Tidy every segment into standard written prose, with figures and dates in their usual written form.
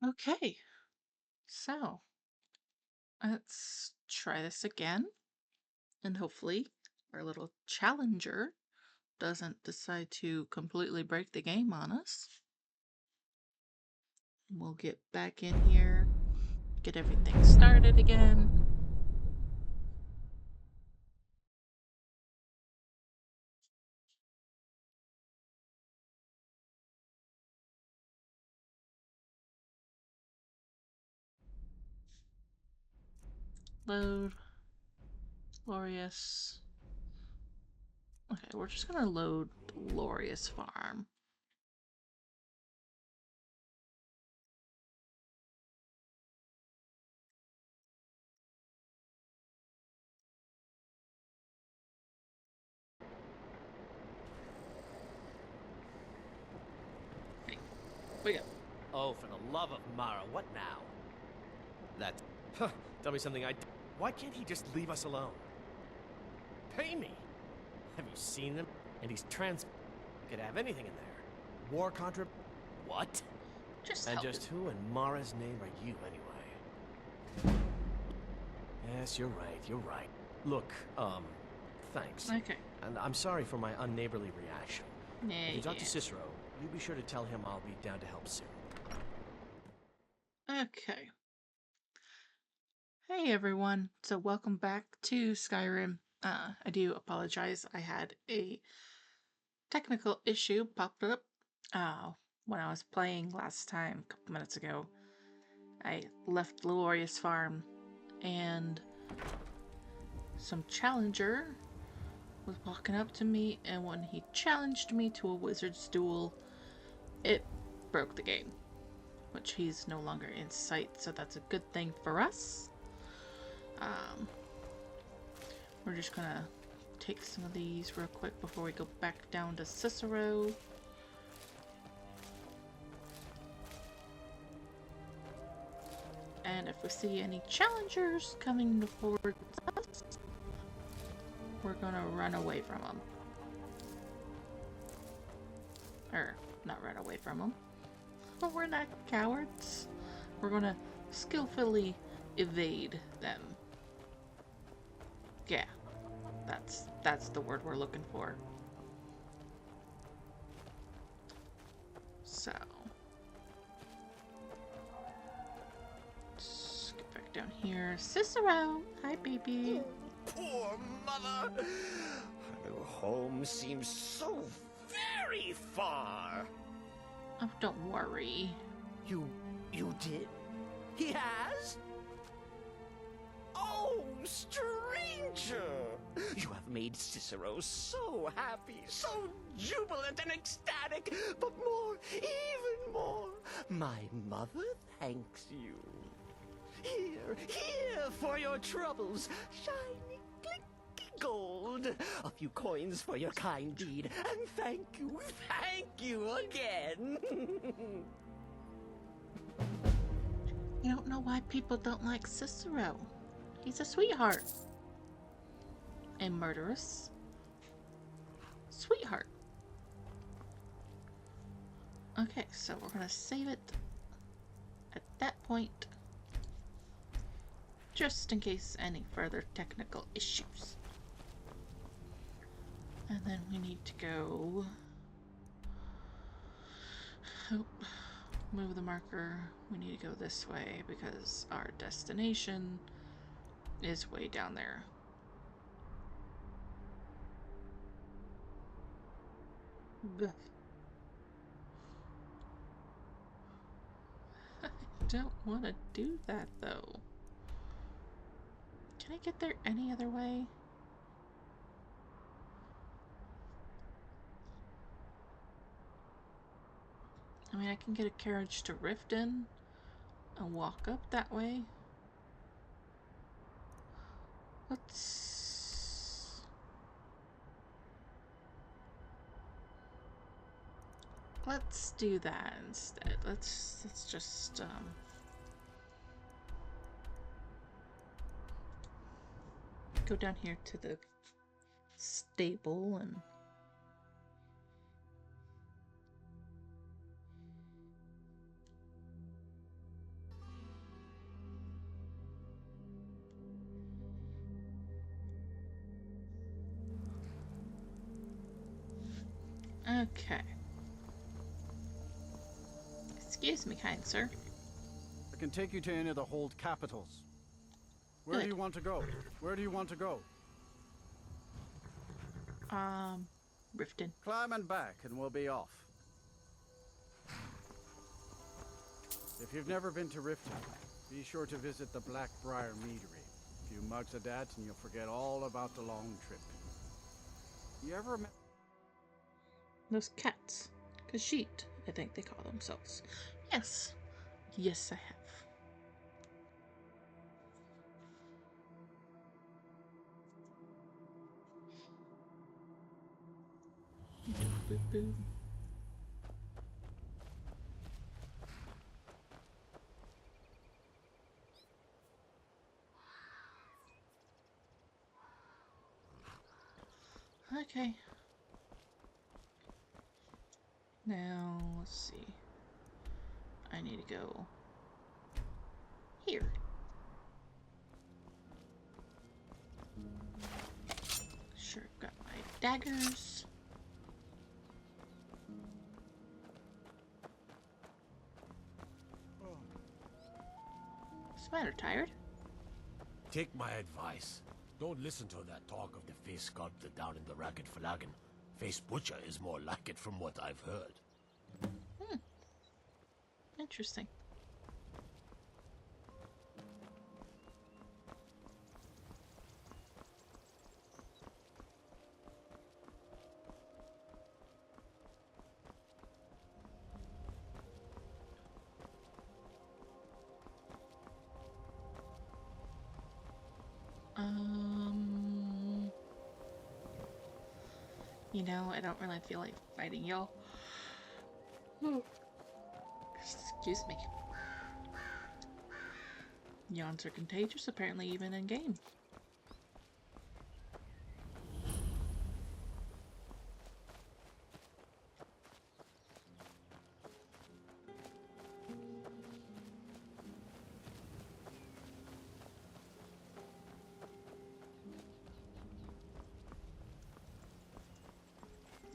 Okay, so let's try this again, and hopefully our little challenger doesn't decide to completely break the game on us. We'll get back in here, get everything started again. Load, Glorious. Okay, we're just gonna load Glorious Farm. Okay, we go. Oh, for the love of Mara, what now? That... Huh, tell me something Why can't he just leave us alone? Pay me! Have you seen them? And he's could have anything in there. War contra... What? Just And help just it. who in Mara's name are you, anyway? Yes, you're right. Look, thanks. Okay. And I'm sorry for my unneighborly reaction. If you talk Yeah. to Cicero, you be sure to tell him I'll be down to help soon. Okay. Hey everyone, so welcome back to Skyrim. I do apologize, I had a technical issue popped up when I was playing last time, a couple minutes ago. I left Glorious Farm and some challenger was walking up to me, and when he challenged me to a wizard's duel, it broke the game, which he's no longer in sight, so that's a good thing for us. We're just gonna take some of these real quick before we go back down to Cicero. And if we see any challengers coming towards us, we're gonna run away from them. Or, not run away from them. We're not cowards. We're gonna skillfully evade them. Yeah, that's the word we're looking for. So, let's get back down here. Cicero, hi baby. Poor mother! Her new home seems so very far. Oh, don't worry. You did? He has? Oh, stranger! You have made Cicero so happy, so jubilant and ecstatic, but more, even more, my mother thanks you. Here for your troubles, shiny, clicky gold. A few coins for your kind deed, and thank you again. You don't know why people don't like Cicero. He's a sweetheart. And murderous. Sweetheart. Okay, so we're gonna save it at that point, just in case any further technical issues. And then we need to go... Oh, move the marker. We need to go this way because our destination is way down there. Ugh. I don't want to do that though. Can I get there any other way? I mean, I can get a carriage to Riften and walk up that way. Let's do that instead. Let's just go down here to the stable and Okay. Excuse me, kind sir. I can take you to any of the hold capitals. Where Good. do you want to go? Where do you want to go? Riften. Climb and back and we'll be off. If you've never been to Riften, be sure to visit the Blackbriar Meadery. A few mugs of that and you'll forget all about the long trip. You ever met... Those cats. Khajiit, I think they call themselves. Yes. Yes, I have. Boop, boop. Okay. Now, let's see. I need to go here. Sure, got my daggers. What's the matter, tired? Take my advice. Don't listen to that talk of the face sculptor down in the Ragged Flagon. Face Butcher is more like it from what I've heard. Interesting. You know, I don't really feel like fighting y'all. Excuse me. Yawns are contagious, apparently even in game.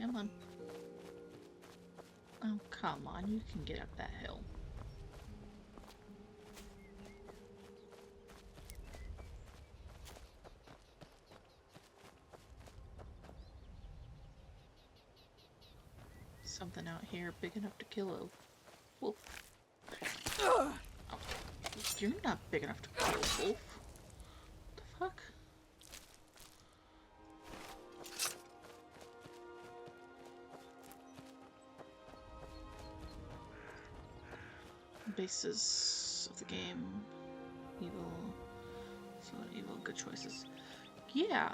Come on. Oh, come on, you can get up that hill. Something out here big enough to kill a wolf. Oh, you're not big enough to kill a wolf. What the fuck? Basis of the game. Evil. So evil, good choices. Yeah.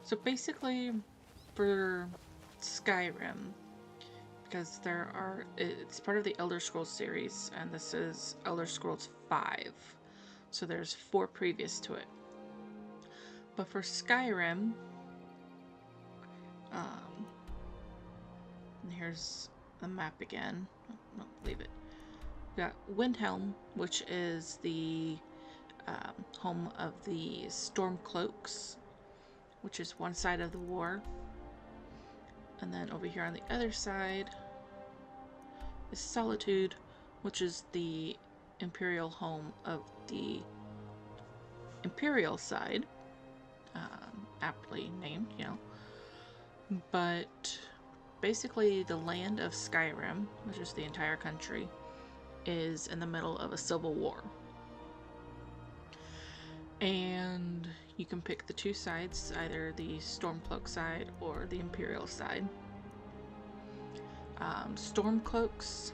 So basically for Skyrim, because it's part of the Elder Scrolls series, and this is Elder Scrolls 5. So there's 4 previous to it. But for Skyrim, and here's the map again. No, leave it. We got Windhelm, which is the home of the Stormcloaks, which is one side of the war. And then over here on the other side is Solitude, which is the Imperial home of the Imperial side. Aptly named, you know. But basically the land of Skyrim, which is the entire country, is in the middle of a civil war. And you can pick the 2 sides, either the Stormcloak side or the Imperial side. Stormcloaks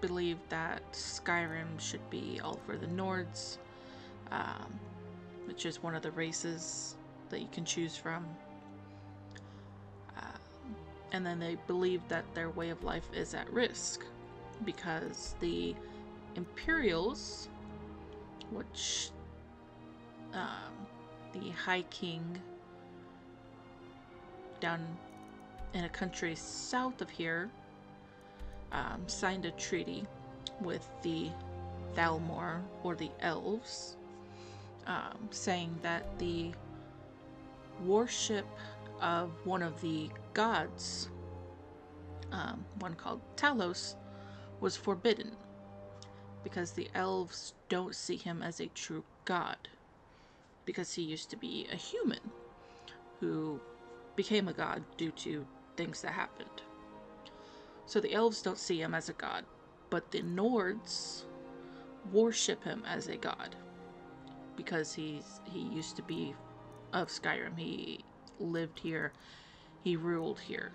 believe that Skyrim should be all for the Nords, which is one of the races that you can choose from. And then they believe that their way of life is at risk because the Imperials, which the High King down in a country south of here signed a treaty with the Thalmor, or the Elves, saying that the warship of one of the gods, one called Talos, was forbidden because the elves don't see him as a true god, because he used to be a human who became a god due to things that happened. So the elves don't see him as a god, but the Nords worship him as a god because he used to be of Skyrim. He lived here, he ruled here.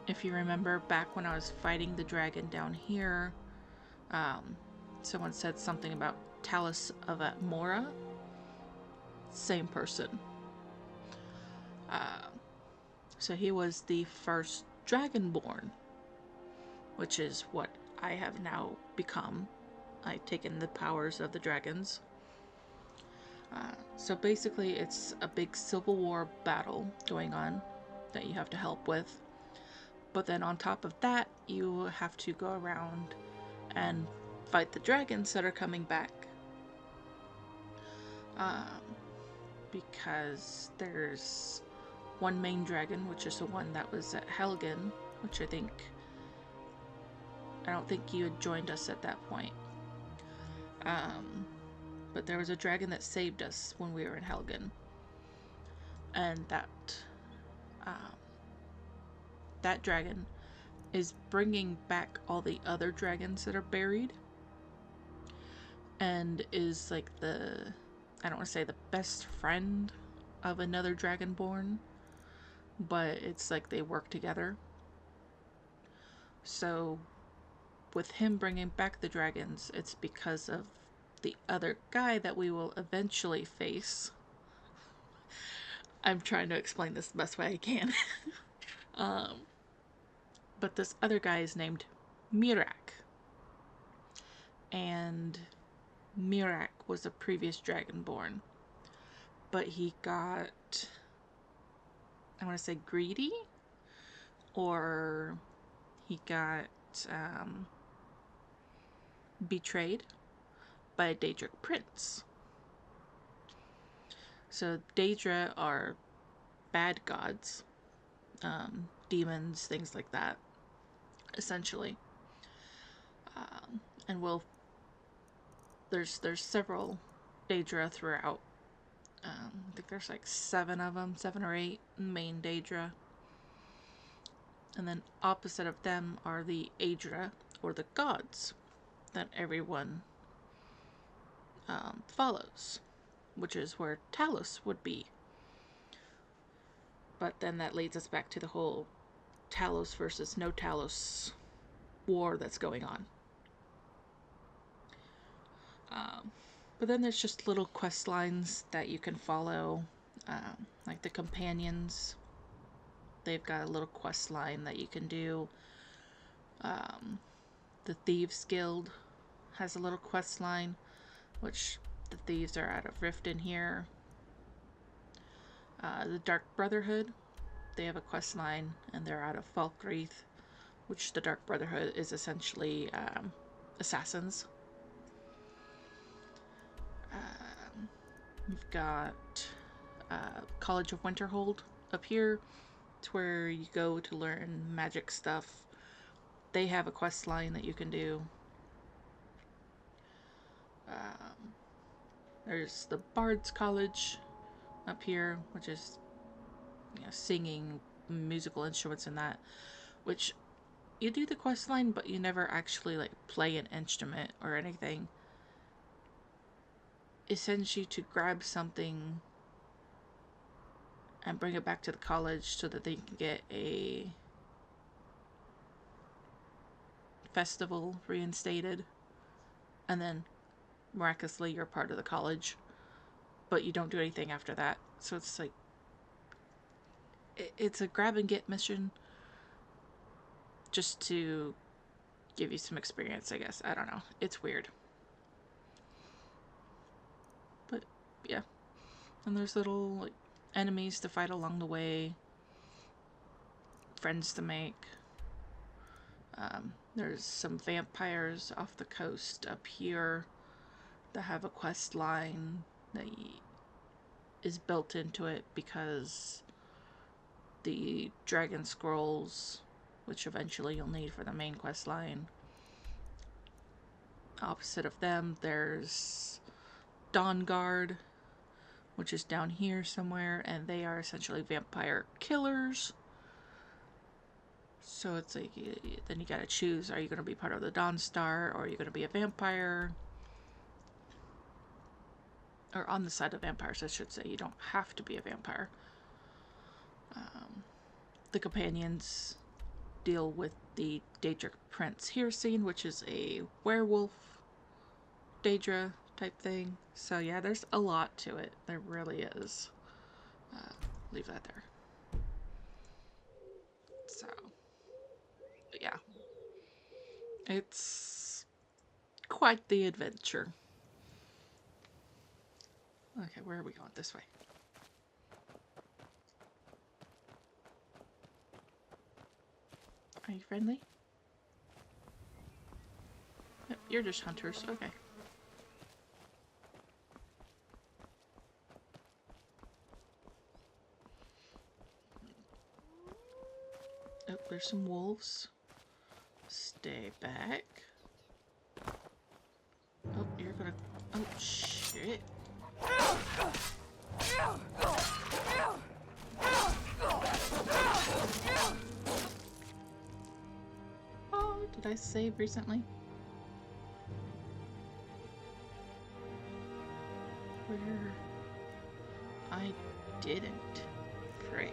If you remember back when I was fighting the dragon down here, someone said something about Talus of Atmora. Same person. So he was the first Dragonborn, which is what I have now become. I've taken the powers of the dragons. So basically it's a big civil war battle going on that you have to help with. But then on top of that, you have to go around and fight the dragons that are coming back. Because there's one main dragon, which is the one that was at Helgen, which I don't think you had joined us at that point. But there was a dragon that saved us when we were in Helgen. And that dragon is bringing back all the other dragons that are buried. And is like I don't want to say the best friend of another Dragonborn, but it's like they work together. So with him bringing back the dragons, it's because of the other guy that we will eventually face. I'm trying to explain this the best way I can. But this other guy is named Mirak. And Mirak was a previous Dragonborn. But he got, I want to say, greedy? Or he got betrayed by a Daedric prince. So Daedra are bad gods, demons, things like that, essentially. And there's several Daedra throughout. I think there's like 7 of them, 7 or 8 main Daedra. And then opposite of them are the Aedra, or the gods, that everyone follows, which is where Talos would be. But then that leads us back to the whole Talos versus no Talos war that's going on. But then there's just little quest lines that you can follow, like the companions. They've got a little quest line that you can do. The Thieves Guild has a little quest line, which the thieves are out of Riften here. The Dark Brotherhood, they have a quest line, and they're out of Falkreath, which the Dark Brotherhood is essentially assassins. We've got College of Winterhold up here. It's where you go to learn magic stuff. They have a quest line that you can do. There's the Bard's College up here, which is, singing, musical instruments and that, which you do the quest line, but you never actually like play an instrument or anything. It sends you to grab something and bring it back to the college so that they can get a festival reinstated, and then miraculously you're part of the college, but you don't do anything after that. So it's like, it's a grab and get mission just to give you some experience, I guess. I don't know, it's weird, but yeah. And there's little like enemies to fight along the way, friends to make. There's some vampires off the coast up here that have a quest line that is built into it because the dragon scrolls, which eventually you'll need for the main quest line, opposite of them there's Dawn Guard, which is down here somewhere, and they are essentially vampire killers. So it's like, then you gotta choose, are you gonna be part of the Dawn Star, or are you gonna be a vampire? Or on the side of vampires, I should say. You don't have to be a vampire. The companions deal with the Daedric Prince Hircine, which is a werewolf Daedra type thing. So yeah, there's a lot to it. There really is. Leave that there. So, but yeah. It's quite the adventure. Okay, where are we going? This way. Are you friendly? Yep, you're just hunters. Okay. Oh, there's some wolves. Stay back. Oh, you're gonna... Oh, shit. Oh, did I save recently? Where? I didn't. Frick.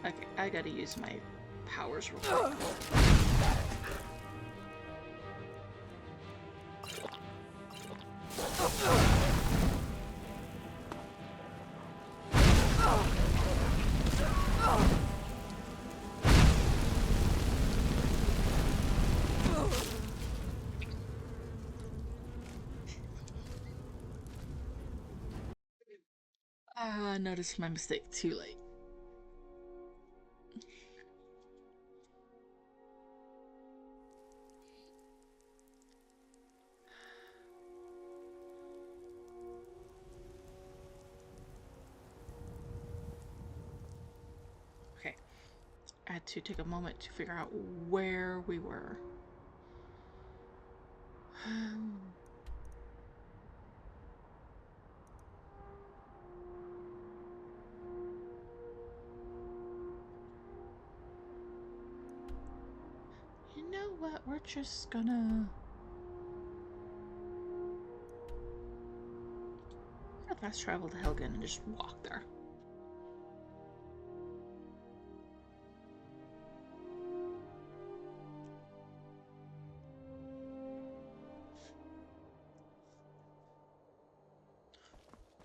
Okay, I gotta use my powers real quick. I noticed my mistake too late. Okay. I had to take a moment to figure out where we were. You know what? We're just gonna fast travel to Helgen and just walk there.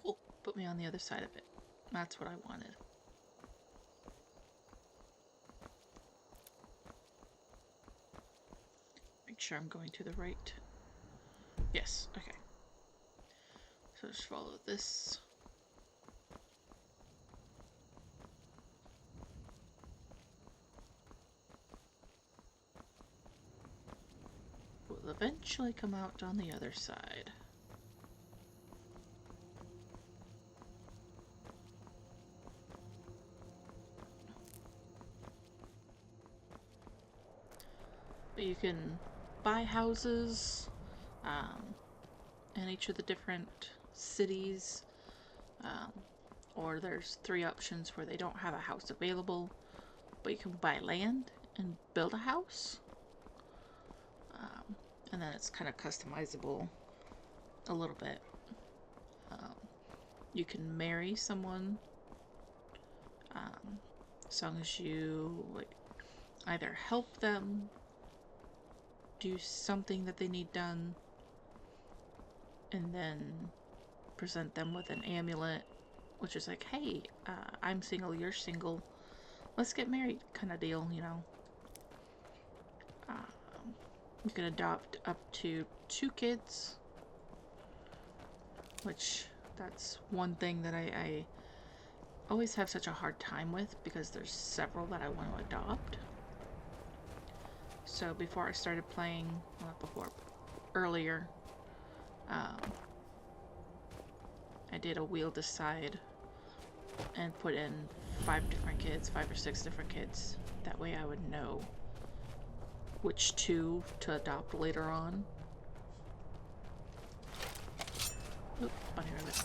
Cool. Put me on the other side of it. That's what I wanted. Make sure I'm going to the right. Yes, okay. So just follow this. We'll eventually come out on the other side. But you can buy houses in each of the different cities, or there's 3 options where they don't have a house available, but you can buy land and build a house, and then it's kind of customizable a little bit. You can marry someone as long as you either help them do something that they need done, and then present them with an amulet, which is like, hey, I'm single, you're single, let's get married kind of deal, you know. You can adopt up to 2 kids, which that's one thing that I always have such a hard time with, because there's several that I want to adopt. So before I started playing, well, not before, but earlier, I did a wheel decide and put in 5 different kids, 5 or 6 different kids. That way I would know which 2 to adopt later on. Oop, bunny rabbit.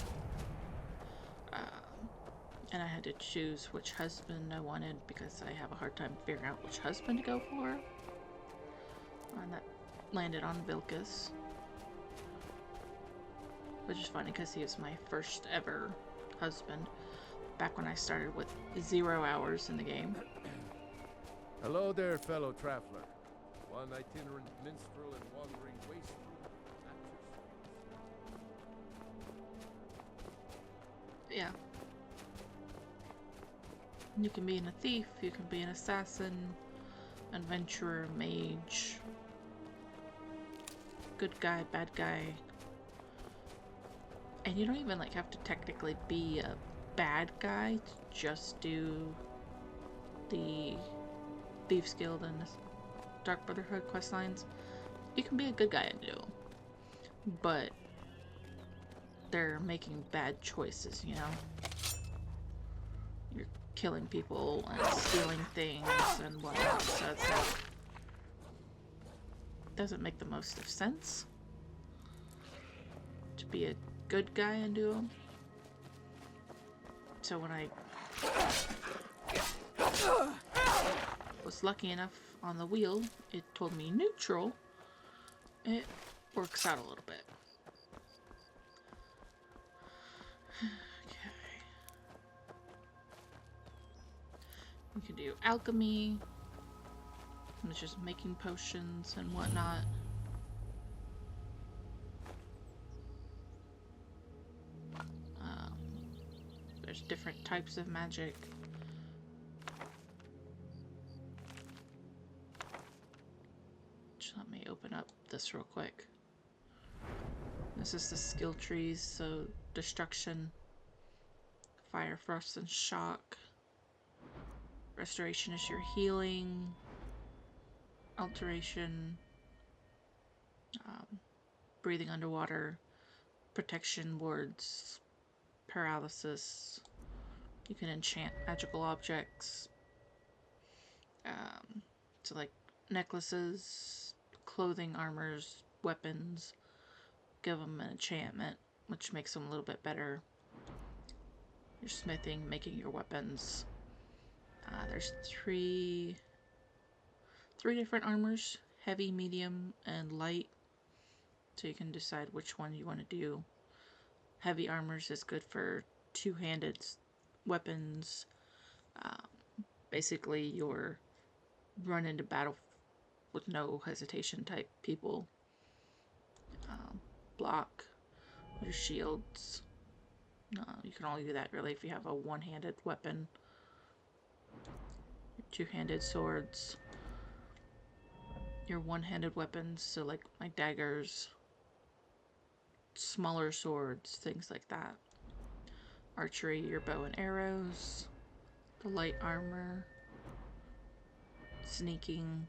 And I had to choose which husband I wanted because I have a hard time figuring out which husband to go for. And that landed on Vilcus. Which is funny because he was my first ever husband back when I started with 0 hours in the game. Hello there, fellow traveler. One itinerant minstrel and wandering wasteland. Yeah. You can be a thief, you can be an assassin, adventurer, mage, good guy, bad guy. And you don't even like have to technically be a bad guy to just do the Thieves Guild and Dark Brotherhood questlines. You can be a good guy and do them. But they're making bad choices, you know? You're killing people and stealing things and whatnot, so it's like, doesn't make the most of sense to be a good guy and do them. So when I was lucky enough on the wheel, it told me neutral. It works out a little bit. Okay. You can do alchemy, which is making potions and whatnot. There's different types of magic. Just let me open up this real quick. This is the skill trees, so destruction, fire, frost, and shock. Restoration is your healing. Alteration, breathing underwater, protection wards, paralysis. You can enchant magical objects. So like necklaces, clothing, armors, weapons. Give them an enchantment, which makes them a little bit better. Your smithing, making your weapons. There's three different armors: heavy, medium, and light. So you can decide which one you want to do. Heavy armors is good for two-handed weapons. Basically, your run into battle with no hesitation type people. Block your shields. You can only do that really if you have a one-handed weapon. Your two-handed swords. Your one-handed weapons, so like my daggers, smaller swords, things like that. Archery, your bow and arrows. The light armor. Sneaking.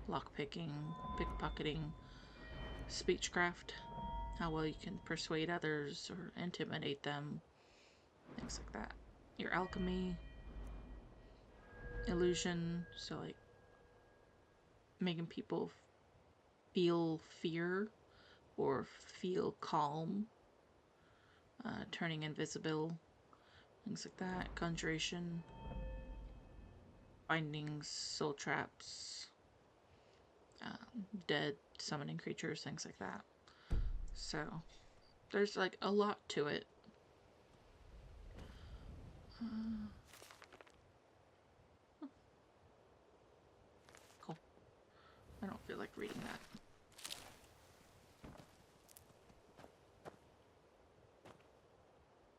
Lockpicking. Pickpocketing. Speechcraft. How well you can persuade others or intimidate them. Things like that. Your alchemy. Illusion, so like making people feel fear or feel calm. Turning invisible. Things like that. Conjuration. Bindings, soul traps. Dead, summoning creatures, things like that. So, there's like a lot to it. Cool. I don't feel like reading that.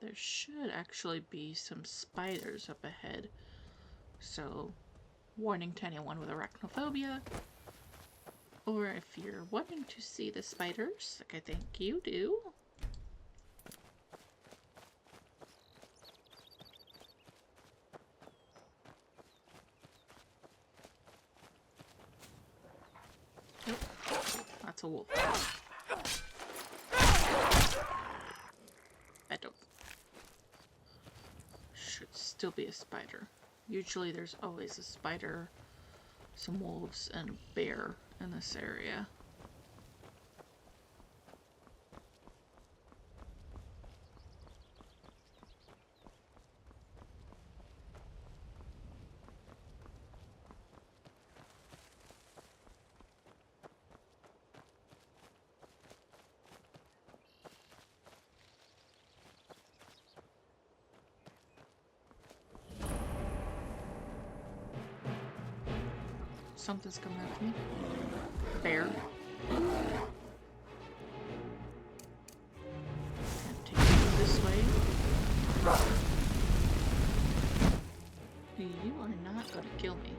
There should actually be some spiders up ahead. So, warning to anyone with arachnophobia. Or if you're wanting to see the spiders, like I think you do. Nope, that's a wolf. Bad. still be a spider. Usually there's always a spider, some wolves, and a bear in this area. Something's coming after me. Bear. Can't take it this way. You are not gonna kill me.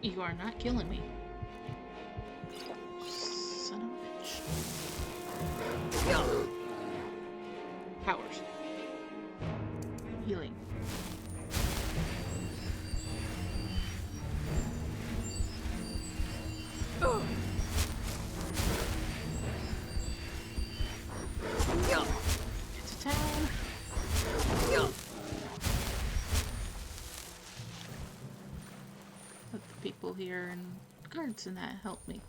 You are not killing me. Son of a bitch. Powers. Healing. It's a town. Let the people here and guards and that help me.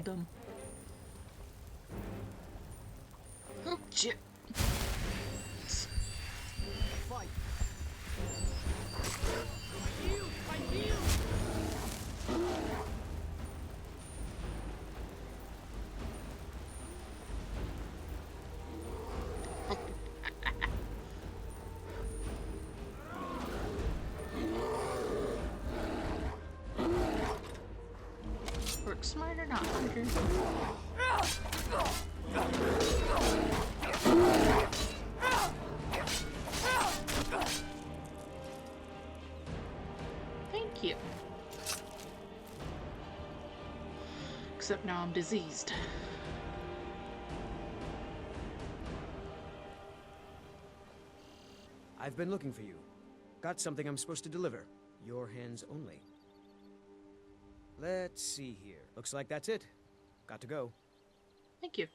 Dum. Oh shit. Fight. Work smart or not, Hunter? Thank you. Except now I'm diseased. I've been looking for you. Got something I'm supposed to deliver. Your hands only. Let's see here. Looks like that's it. Got to go. Thank you.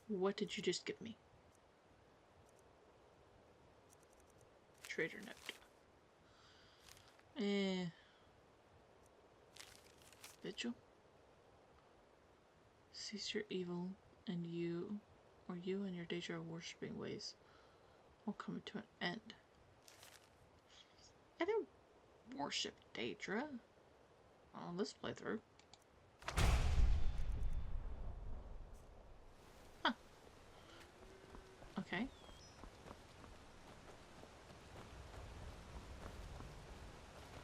What did you just give me? Trader note. Vigil. Cease your evil and you and your Daedra worshipping ways will come to an end. I don't worship Daedra on this playthrough. Huh. Okay.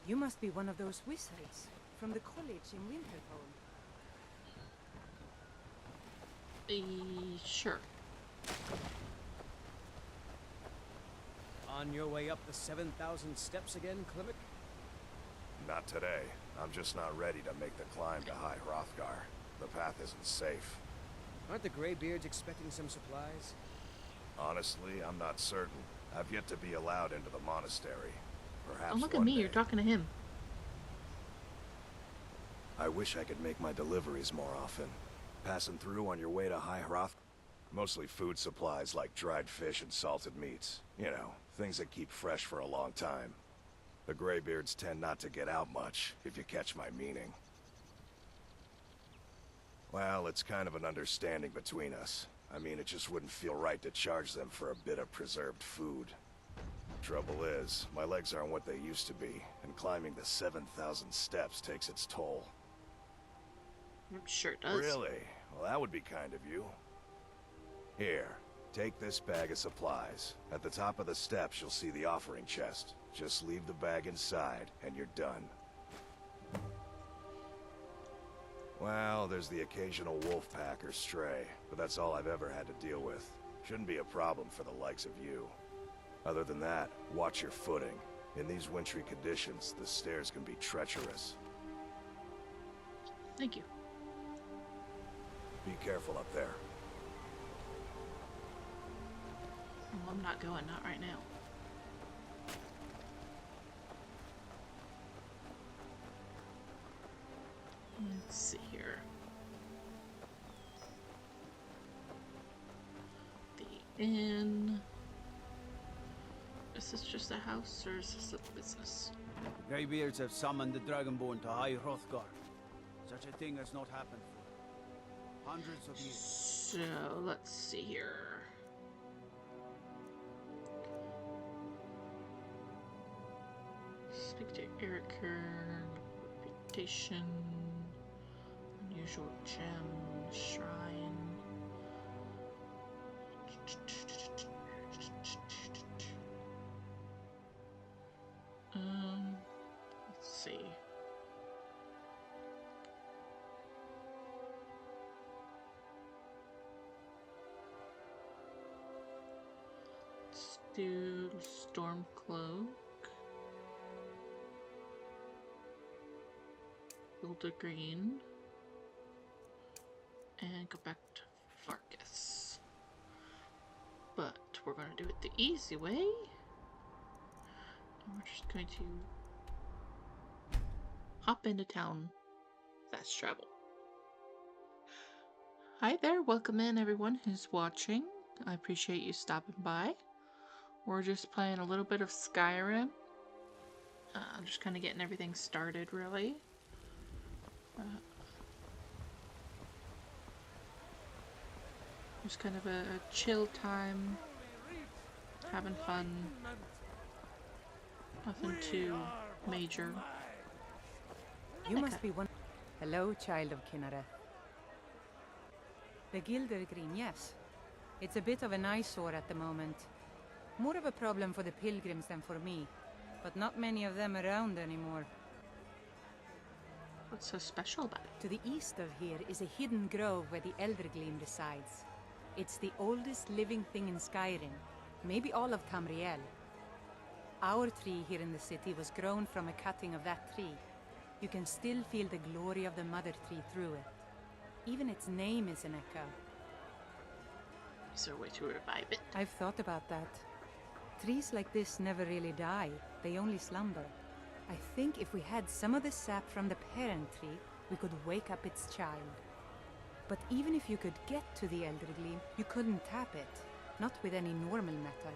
You must be one of those wizards from the college in Winterhold. Sure. On your way up the 7,000 steps again, Klimek? Not today. I'm just not ready to make the climb to High Hrothgar. The path isn't safe. Aren't the Greybeards expecting some supplies? Honestly, I'm not certain. I've yet to be allowed into the monastery. Perhaps Oh, look at one me, day. you're talking to him. I wish I could make my deliveries more often. Passing through on your way to High Hroth. Mostly food supplies like dried fish and salted meats. You know, things that keep fresh for a long time. The Greybeards tend not to get out much, if you catch my meaning. Well, it's kind of an understanding between us. I mean, it just wouldn't feel right to charge them for a bit of preserved food. Trouble is, my legs aren't what they used to be, and climbing the 7,000 steps takes its toll. I'm sure it does. Really? Well, that would be kind of you. Here, take this bag of supplies. At the top of the steps, you'll see the offering chest. Just leave the bag inside, and you're done. Well, there's the occasional wolf pack or stray, but that's all I've ever had to deal with. Shouldn't be a problem for the likes of you. Other than that, watch your footing. In these wintry conditions, the stairs can be treacherous. Thank you. Be careful up there. Well, I'm not going, not right now. Let's see here. The inn. Is this just a house or is this a business? Greybeards have summoned the Dragonborn to High Hrothgar. Such a thing has not happened for hundreds of years. So, let's see here. Speak to Erica. Reputation. Unusual gem. Shrine. Let's see. Let's do Stormcloak. Build a green. And go back to Farkas. But we're going to do it the easy way. And we're just going to hop into town. Fast travel. Hi there, welcome in everyone who's watching. I appreciate you stopping by. We're just playing a little bit of Skyrim. I'm just kind of getting everything started, really. Just kind of a chill time, having fun. Nothing too major. You must be one. Hello, child of Kinnereth. The Gilder Green, yes. It's a bit of an eyesore at the moment. More of a problem for the pilgrims than for me, but not many of them around anymore. What's so special about it? To the east of here is a hidden grove where the Eldergleam resides. It's the oldest living thing in Skyrim, maybe all of Tamriel. Our tree here in the city was grown from a cutting of that tree. You can still feel the glory of the mother tree through it. Even its name is an echo. Is there a way to revive it? I've thought about that. Trees like this never really die, they only slumber. I think if we had some of the sap from the parent tree, we could wake up its child. But even if you could get to the Eldergleam, you couldn't tap it. Not with any normal metal.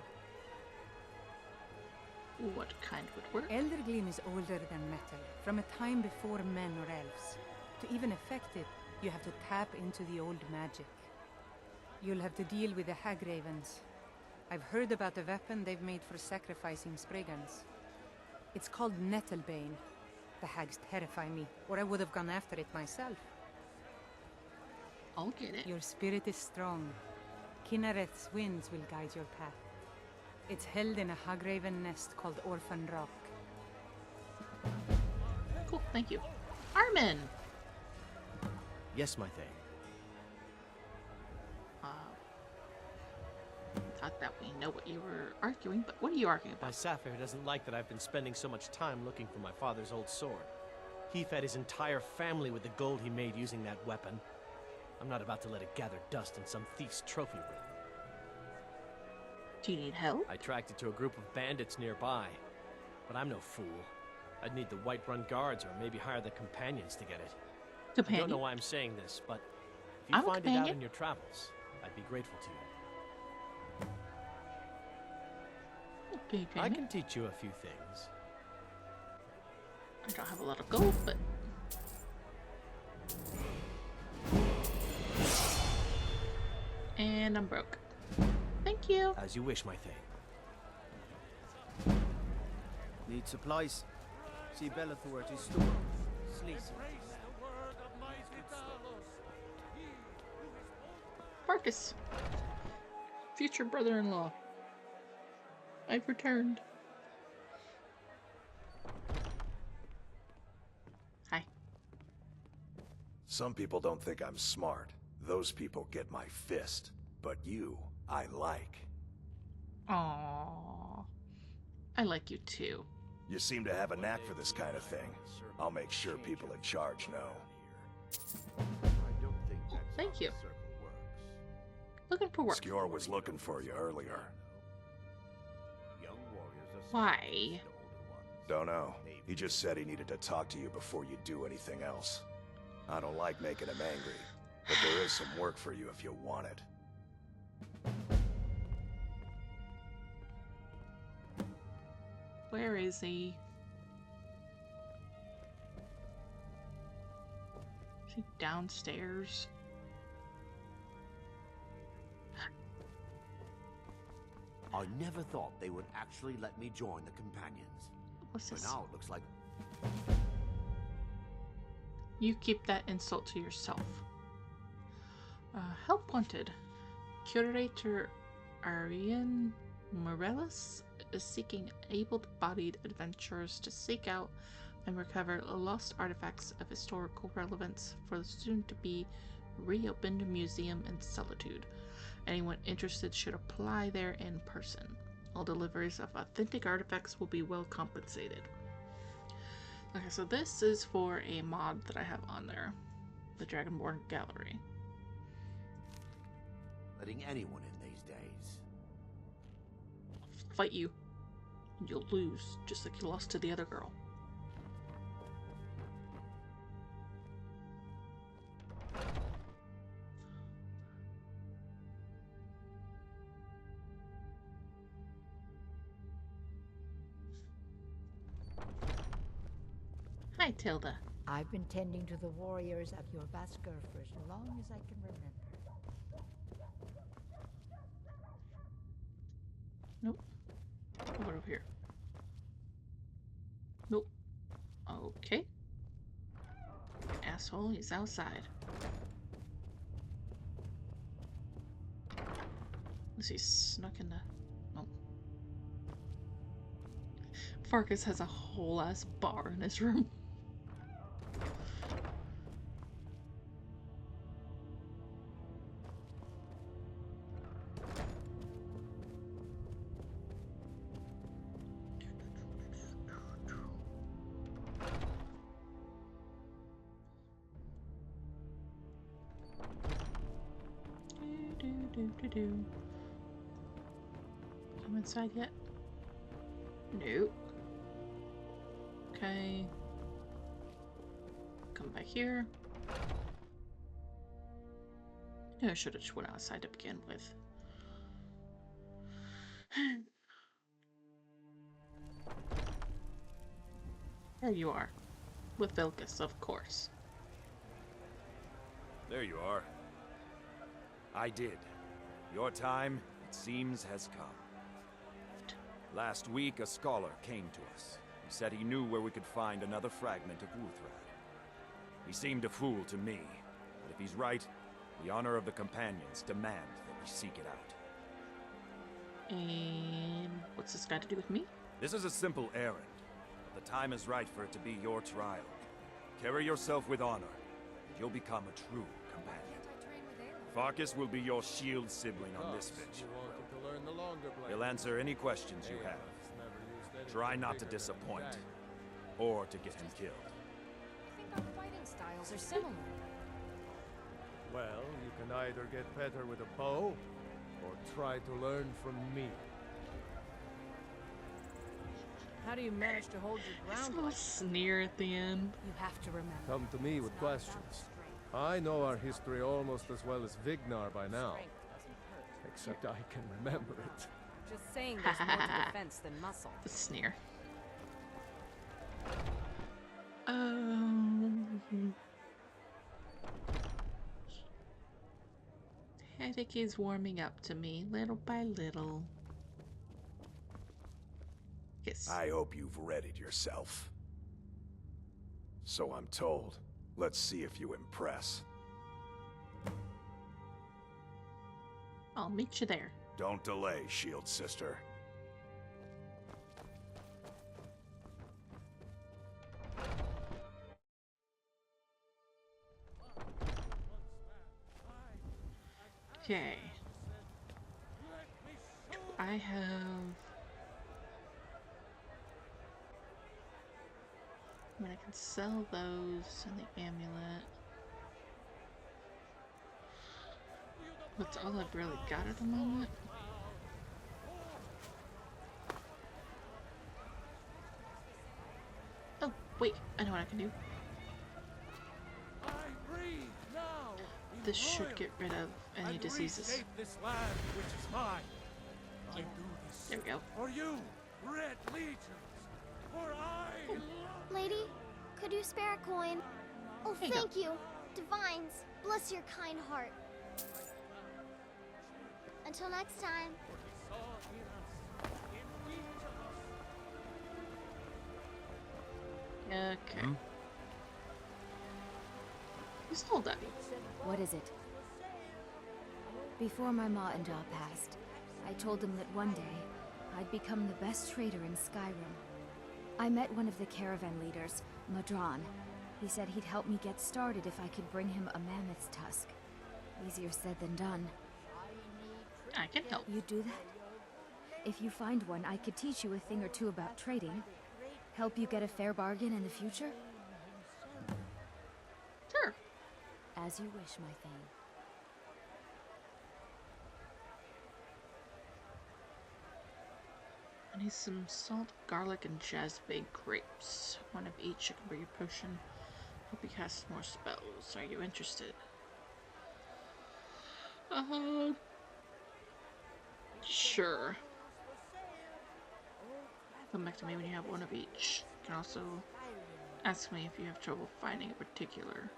What kind would work? Eldergleam is older than metal, from a time before men or elves. To even affect it, you have to tap into the old magic. You'll have to deal with the Hagravens. I've heard about a weapon they've made for sacrificing Spriggans. It's called Nettlebane. The hags terrify me, or I would have gone after it myself. I'll get it. Your spirit is strong. Kinnereth's winds will guide your path. It's held in a Hagraven nest called Orphan Rock. Cool, thank you. Armin! Yes, my thing. Thought that we know what you were arguing, but what are you arguing My about? Sapphire doesn't like that I've been spending so much time looking for my father's old sword. He fed his entire family with the gold he made using that weapon. I'm not about to let it gather dust in some thief's trophy room. Do you need help? I tracked it to a group of bandits nearby, but I'm no fool. I'd need the Whiterun guards or maybe hire the companions to get it. I Companion? don't know why I'm saying this, but if you I'm a find it out companion. in your travels, I'd be grateful to you. Okay, I can teach you a few things. I don't have a lot of gold, but... And I'm broke. Thank you. As you wish, my thing. Need supplies? See Bellathor at his store. Sleazy. Marcus. Future brother-in-law. I've returned. Hi. Some people don't think I'm smart. Those people get my fist. But you, I like. Aww. I like you too. You seem to have a knack for this kind of thing. I'll make sure people in charge know. Thank you. Looking for work. Skjor was looking for you earlier. Why? Don't know. He just said he needed to talk to you before you do anything else. I don't like making him angry, but there is some work for you if you want it. Where is he? Is he downstairs? I never thought they would actually let me join the companions. What's But this? now it looks like... You keep that insult to yourself. Help wanted. Curator Ariane Morellis is seeking able-bodied adventurers to seek out and recover lost artifacts of historical relevance for the soon-to-be reopened museum in Solitude. Anyone interested should apply there in person. All deliveries of authentic artifacts will be well compensated. Okay, so this is for a mod that I have on there. The Dragonborn Gallery. letting anyone in these days. I'll fight you. You'll lose, just like you lost to the other girl. Hi, Tilda. I've been tending to the warriors of your Vasker for as long as I can remember. Nope. What over here? Nope. Okay. Asshole, he's outside. Unless he snuck in the... Oh. Farkas has a whole ass bar in his room. Come inside yet? Nope. Okay. Come back here. I should have just went outside to begin with. There you are. With Vilcus, of course. There you are. I did. Your time, it seems, has come. Last week, a scholar came to us. He said he knew where we could find another fragment of Wuthrad. He seemed a fool to me, but if he's right, the honor of the companions demand that we seek it out. And what's this got to do with me? This is a simple errand, but the time is right for it to be your trial. Carry yourself with honor, and you'll become a true companion. Farkas will be your shield sibling on this venture. He'll answer any questions you have. Try not to disappoint, or to get him killed. I think our fighting styles are similar. Well, you can either get better with a bow, or try to learn from me. How do you manage to hold your This ground? little sneer at the end. You have to remember. Come to me with questions. I know our history almost as well as Vignar by now. Strength doesn't hurt. Except I can remember it. Just saying there's more to defense than muscle. The sneer. Headache is warming up to me little by little. Yes. I hope you've readied yourself. So I'm told. Let's see if you impress. I'll meet you there. Don't delay, Shield Sister. Okay. I have... I mean, I can sell those and the amulet. That's all I've really got at the moment. I know what I can do. I breathe now. This should get rid of any diseases. Reshape this land, which is mine. I Yeah. do this There we go. for you, Red Legions. For I love. Lady, could you spare a coin? Oh, There you thank you. Divines, bless your kind heart. Until next time. Okay. Who's told that? What is it? Before my ma and Da passed, I told them that one day I'd become the best trader in Skyrim. I met one of the caravan leaders, Madron. He said he'd help me get started if I could bring him a mammoth's tusk. Easier said than done. I can help. You do that? If you find one, I could teach you a thing or two about trading. Help you get a fair bargain in the future? Sure. As you wish, my thane. I need some salt, garlic, and jasmine grapes. One of each. I can bring a potion. Hope you cast more spells. Are you interested? Sure. Come back to me when you have one of each. You can also ask me if you have trouble finding a particular.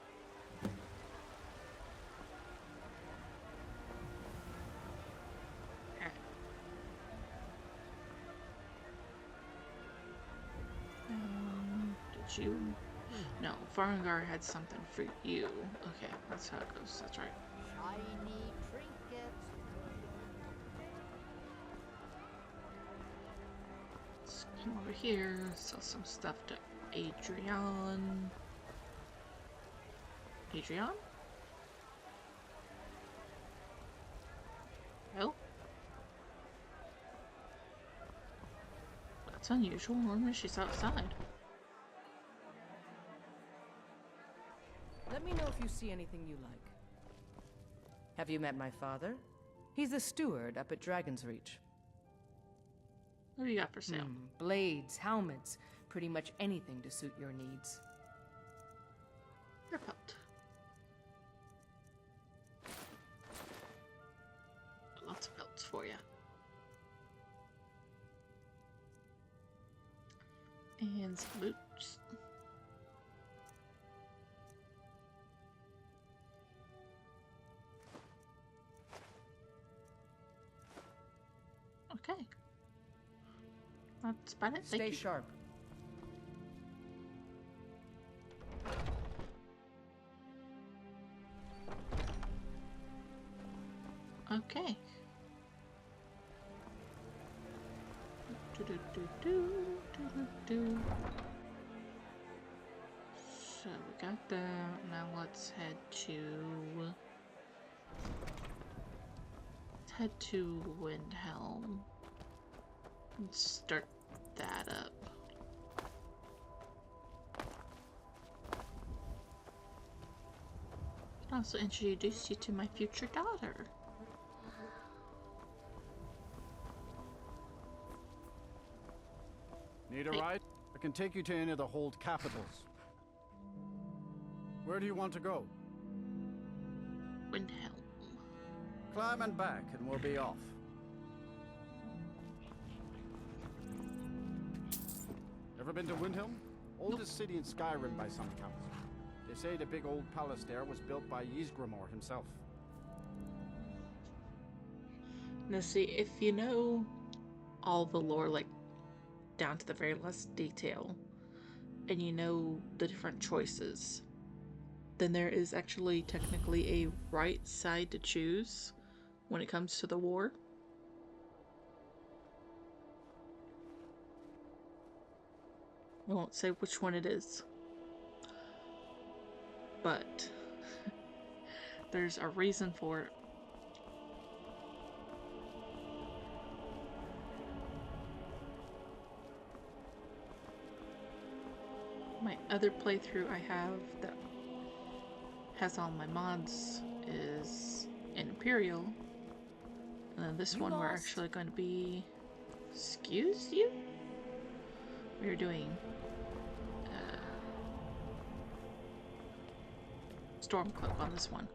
Did you? No, Farengar had something for you. Okay, that's how it goes. That's right. Shiny trinkets. Let's come over here, sell some stuff to Adrian. Adrian? Well, that's unusual. Normally she's outside. Let me know if you see anything you like. Have you met my father? He's the steward up at Dragon's Reach. What do you got for sale? Blades, helmets, pretty much anything to suit your needs. Your pelt. Lots of pelts for you. And some boots. Okay. That's about it. Thank Stay you. sharp. Okay. So we got that. Now let's head to Windhelm and start that up. I'll also introduce you to my future daughter. Need a ride? I can take you to any of the hold capitals. Where do you want to go? Windhelm. Climb and back, and we'll be off. Ever been to Windhelm? Oldest city in Skyrim by some counts. They say the big old palace there was built by Ysgramor himself. Now see, if you know all the lore, like down to the very last detail, and you know the different choices, then there is actually technically a right side to choose when it comes to the war. I won't say which one it is, but there's a reason for it. My other playthrough I have that has all my mods is in Imperial, and then this one we're actually going to be... Excuse you? We're doing Stormcloak on this one.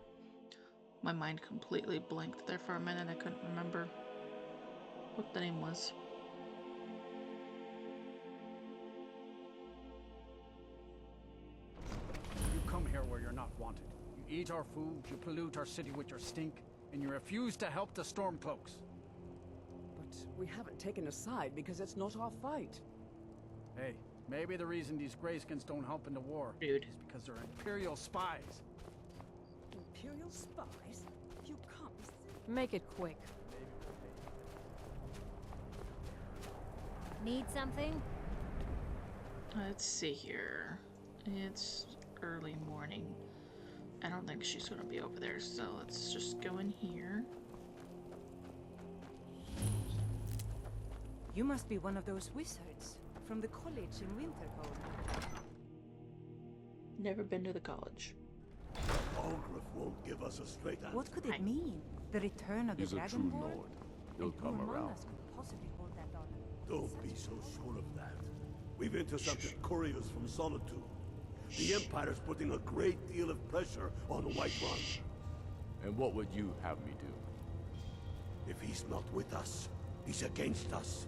My mind completely blanked there for a minute. I couldn't remember what the name was. You come here where you're not wanted. You eat our food, you pollute our city with your stink, and you refuse to help the Stormcloaks. But we haven't taken a side because it's not our fight. Hey, maybe the reason these Greyskins don't help in the war is because they're Imperial spies. Imperial spies? You can't be serious. Make it quick. Need something? Let's see here. It's early morning. I don't think she's gonna be over there, so let's just go in here. You must be one of those wizards from the college in Winterhold. Never been to the college. Algrif won't give us a straight answer. What could it mean? The return of the He's a true Dragonborn? lord. He'll And come who among around. us could possibly hold that honor? Don't be so sure of that. We've intercepted couriers from Solitude. The Empire's putting a great deal of pressure on Whiterun. And what would you have me do? If he's not with us, he's against us.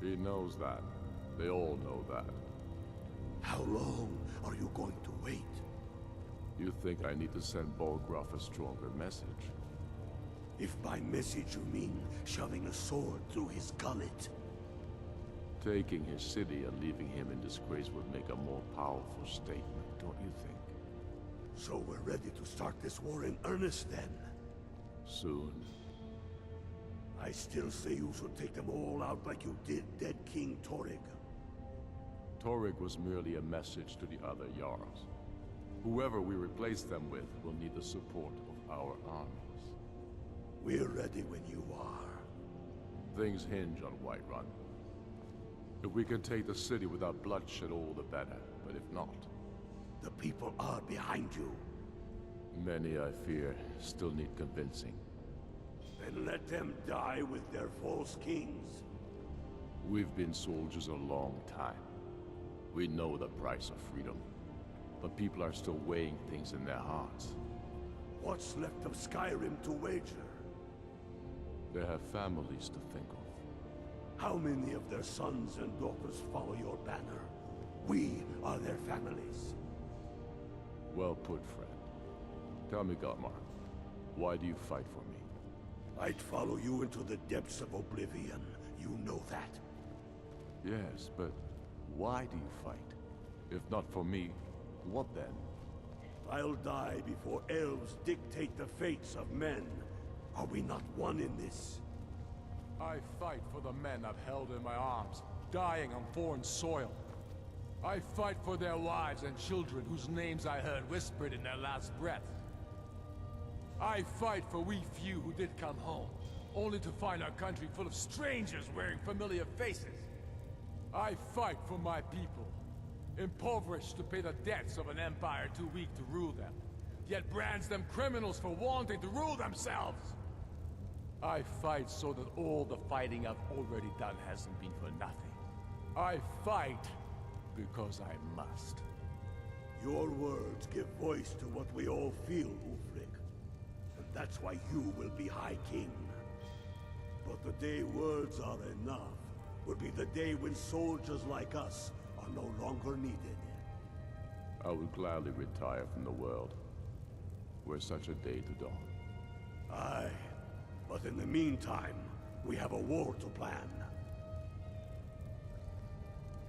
He knows that. They all know that. How long are you going to wait? You think I need to send Bolgraf a stronger message? If by message you mean shoving a sword through his gullet. Taking his city and leaving him in disgrace would make a more powerful statement, don't you think? So we're ready to start this war in earnest then? Soon. I still say you should take them all out like you did dead King Torrig. Torrig was merely a message to the other Jarls. Whoever we replace them with will need the support of our armies. We're ready when you are. Things hinge on Whiterun. If we can take the city without bloodshed, all the better. But if not... The people are behind you. Many, I fear, still need convincing. Then let them die with their false kings. We've been soldiers a long time. We know the price of freedom. But people are still weighing things in their hearts. What's left of Skyrim to wager? They have families to think of. How many of their sons and daughters follow your banner? We are their families. Well put, friend. Tell me, Galmar, why do you fight for me? I'd follow you into the depths of oblivion. You know that. Yes, but why do you fight? If not for me, what then? I'll die before elves dictate the fates of men. Are we not one in this? I fight for the men I've held in my arms, dying on foreign soil. I fight for their wives and children whose names I heard whispered in their last breath. I fight for we few who did come home, only to find our country full of strangers wearing familiar faces. I fight for my people, impoverished to pay the debts of an empire too weak to rule them, yet brands them criminals for wanting to rule themselves. I fight so that all the fighting I've already done hasn't been for nothing. I fight because I must. Your words give voice to what we all feel, Ulfric. And that's why you will be High King. But the day words are enough will be the day when soldiers like us are no longer needed. I would gladly retire from the world, were such a day to dawn. Aye. But in the meantime, we have a war to plan.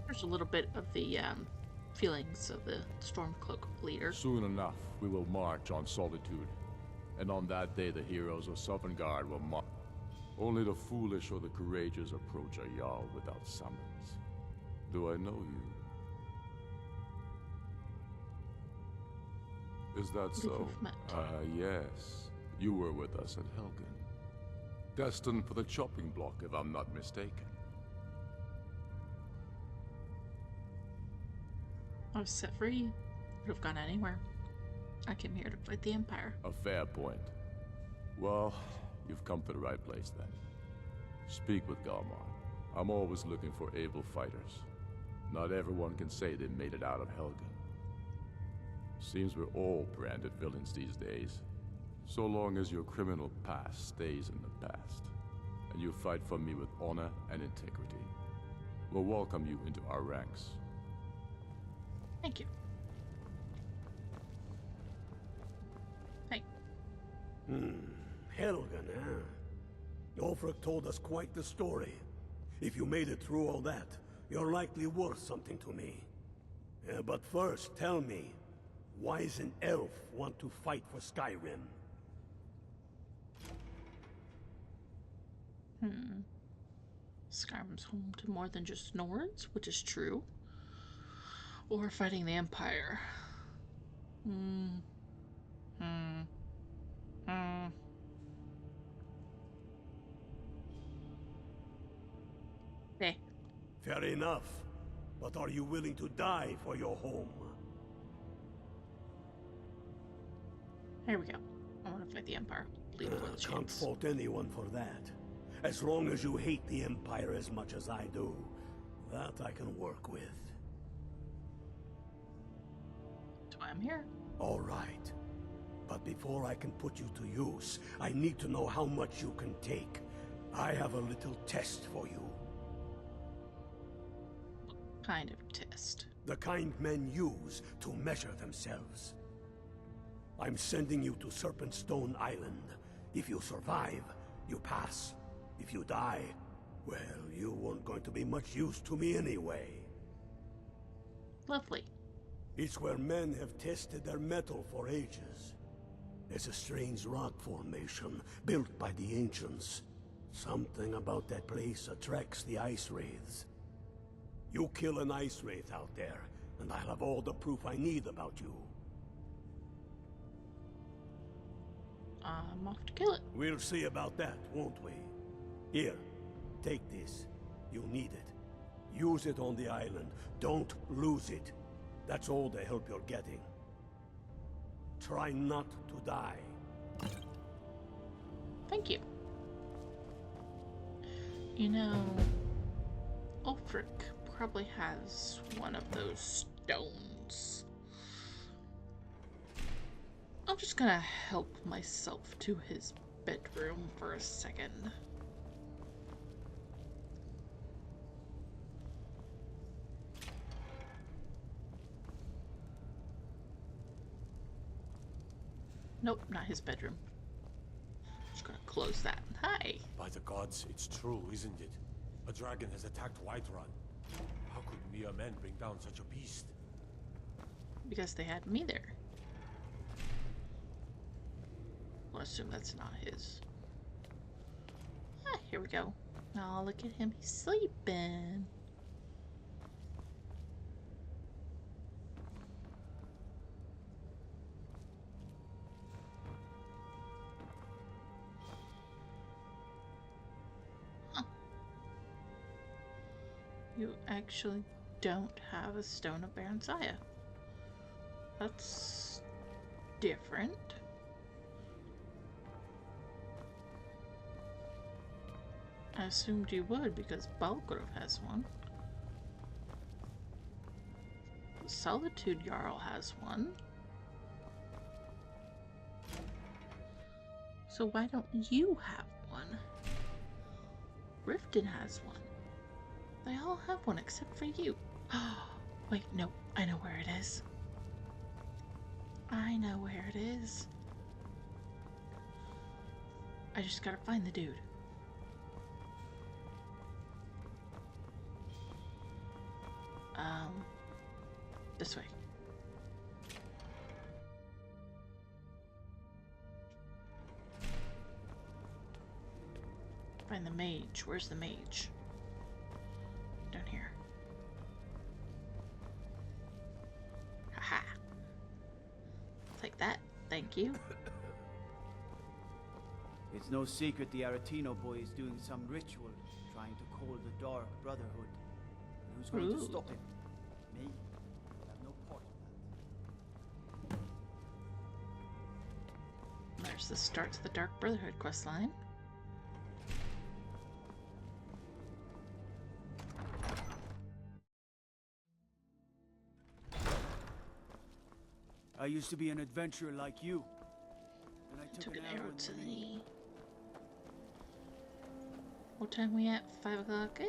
There's a little bit of the feelings of the Stormcloak leader. Soon enough, we will march on Solitude. And on that day, the heroes of Sovngarde will march. Only the foolish or the courageous approach a Jarl without summons. Do I know you? Is that so? Yes. You were with us at Helgen. Destined for the chopping block, if I'm not mistaken. I was set free. Could have gone anywhere. I came here to fight the Empire. A fair point. Well, you've come to the right place then. Speak with Galmar. I'm always looking for able fighters. Not everyone can say they made it out of Helgen. Seems we're all branded villains these days. So long as your criminal past stays in the past, and you fight for me with honor and integrity, we'll welcome you into our ranks. Thank you. Hey. Helgen, huh? Ulfric told us quite the story. If you made it through all that, you're likely worth something to me. But first, tell me, why does an elf want to fight for Skyrim? Skyrim's home to more than just Nords, which is true. Or fighting the Empire. Hey. Fair enough. But are you willing to die for your home? Here we go. I want to fight the Empire. Can't fault anyone for that. As long as you hate the Empire as much as I do, that I can work with. That's why I'm here. All right. But before I can put you to use, I need to know how much you can take. I have a little test for you. What kind of test? The kind men use to measure themselves. I'm sending you to Serpentstone Island. If you survive, you pass. If you die, well, you weren't going to be much use to me anyway. Lovely. It's where men have tested their metal for ages. It's a strange rock formation built by the ancients. Something about that place attracts the ice wraiths. You kill an ice wraith out there, and I'll have all the proof I need about you. I'm off to kill it. We'll see about that, won't we? Here, take this. You'll need it. Use it on the island. Don't lose it. That's all the help you're getting. Try not to die. Thank you. You know, Ulfric probably has one of those stones. I'm just gonna help myself to his bedroom for a second. Nope, not his bedroom. Just gonna close that. Hi. By the gods, it's true, isn't it? A dragon has attacked Whiterun. How could mere men bring down such a beast? Because they had me there. I'll assume that's not his. Ah, here we go. Oh, look at him. He's sleeping. Huh. You actually don't have a Stone of Barenziah. That's different. I assumed you would because Balgrove has one. Solitude Jarl has one. So why don't you have one? Riften has one. They all have one except for you. Wait, no, I know where it is. I know where it is. I just gotta find the dude. This way. Find the mage. Where's the mage? Down here. Haha. Take that. Thank you. It's no secret the Aretino boy is doing some ritual, trying to call the Dark Brotherhood. Who's going to stop him? Me? I have no part of that. There's the start to the Dark Brotherhood questline. I used to be an adventurer like you. And I Took an arrow to the knee. knee. What time we at? 5 o'clock?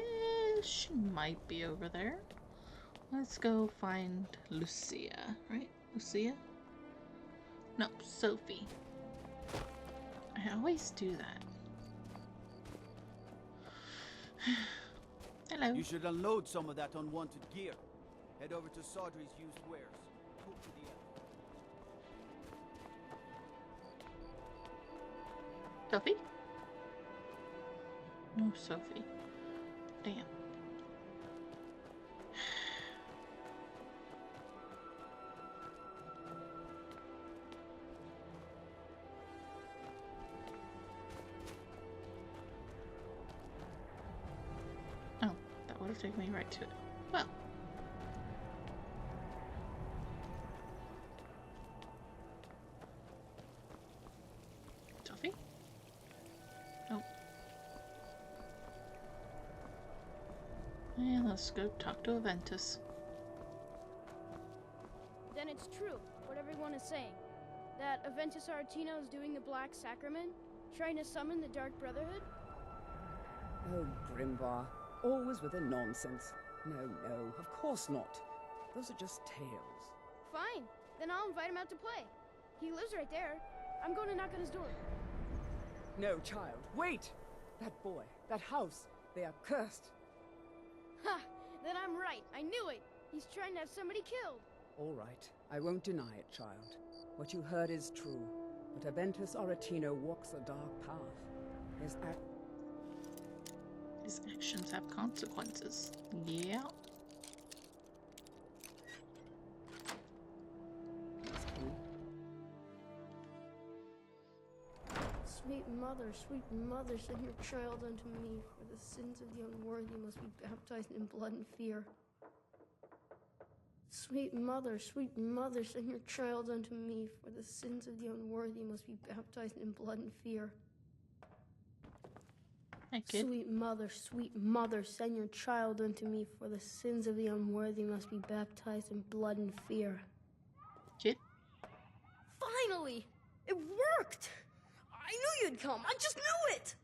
She might be over there. Let's go find Lucia, right? Lucia? No, Sophie. I always do that. Hello. You should unload some of that unwanted gear. Head over to Sardry's used wares. Talk to the Sophie? No, Sophie. Damn. Oh, that would have taken me right to it. Well. Sophie? Oh. And let's go talk to Aventus. Then it's true, what everyone is saying. That Aventus Aretino is doing the Black Sacrament, trying to summon the Dark Brotherhood? Oh, Grimbar. Always with the nonsense. No, of course not. Those are just tales. Fine, then I'll invite him out to play. He lives right there. I'm going to knock on his door. No, child, wait! That boy, that house, they are cursed. Ha! Then I'm right. I knew it. He's trying to have somebody killed. All right, I won't deny it, child. What you heard is true. But Aventus Aretino walks a dark path. His actions have consequences. Yeah. Sweet mother, send your child unto me, for the sins of the unworthy must be baptized in blood and fear. Sweet mother, send your child unto me, for the sins of the unworthy must be baptized in blood and fear. Sweet mother, send your child unto me, for the sins of the unworthy must be baptized in blood and fear. Kid? Finally! It worked! I knew you'd come! I just knew it!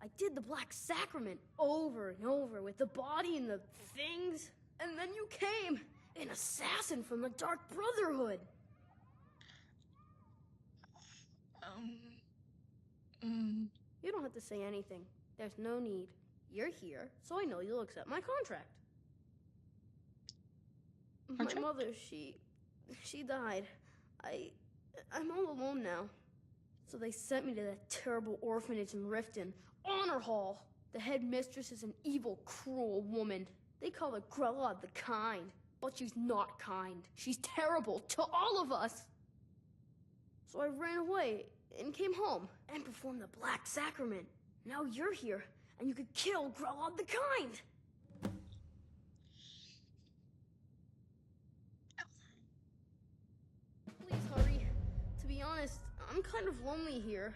I did the Black Sacrament over and over with the body and the things, and then you came! An assassin from the Dark Brotherhood! You don't have to say anything. There's no need. You're here, so I know you'll accept my contract. My mother, she died. I'm all alone now. So they sent me to that terrible orphanage in Riften, Honor Hall. The headmistress is an evil, cruel woman. They call her Grella the Kind, but she's not kind. She's terrible to all of us. So I ran away and came home and performed the Black Sacrament. Now you're here, and you could kill Grella the Kind. Please hurry. To be honest, I'm kind of lonely here.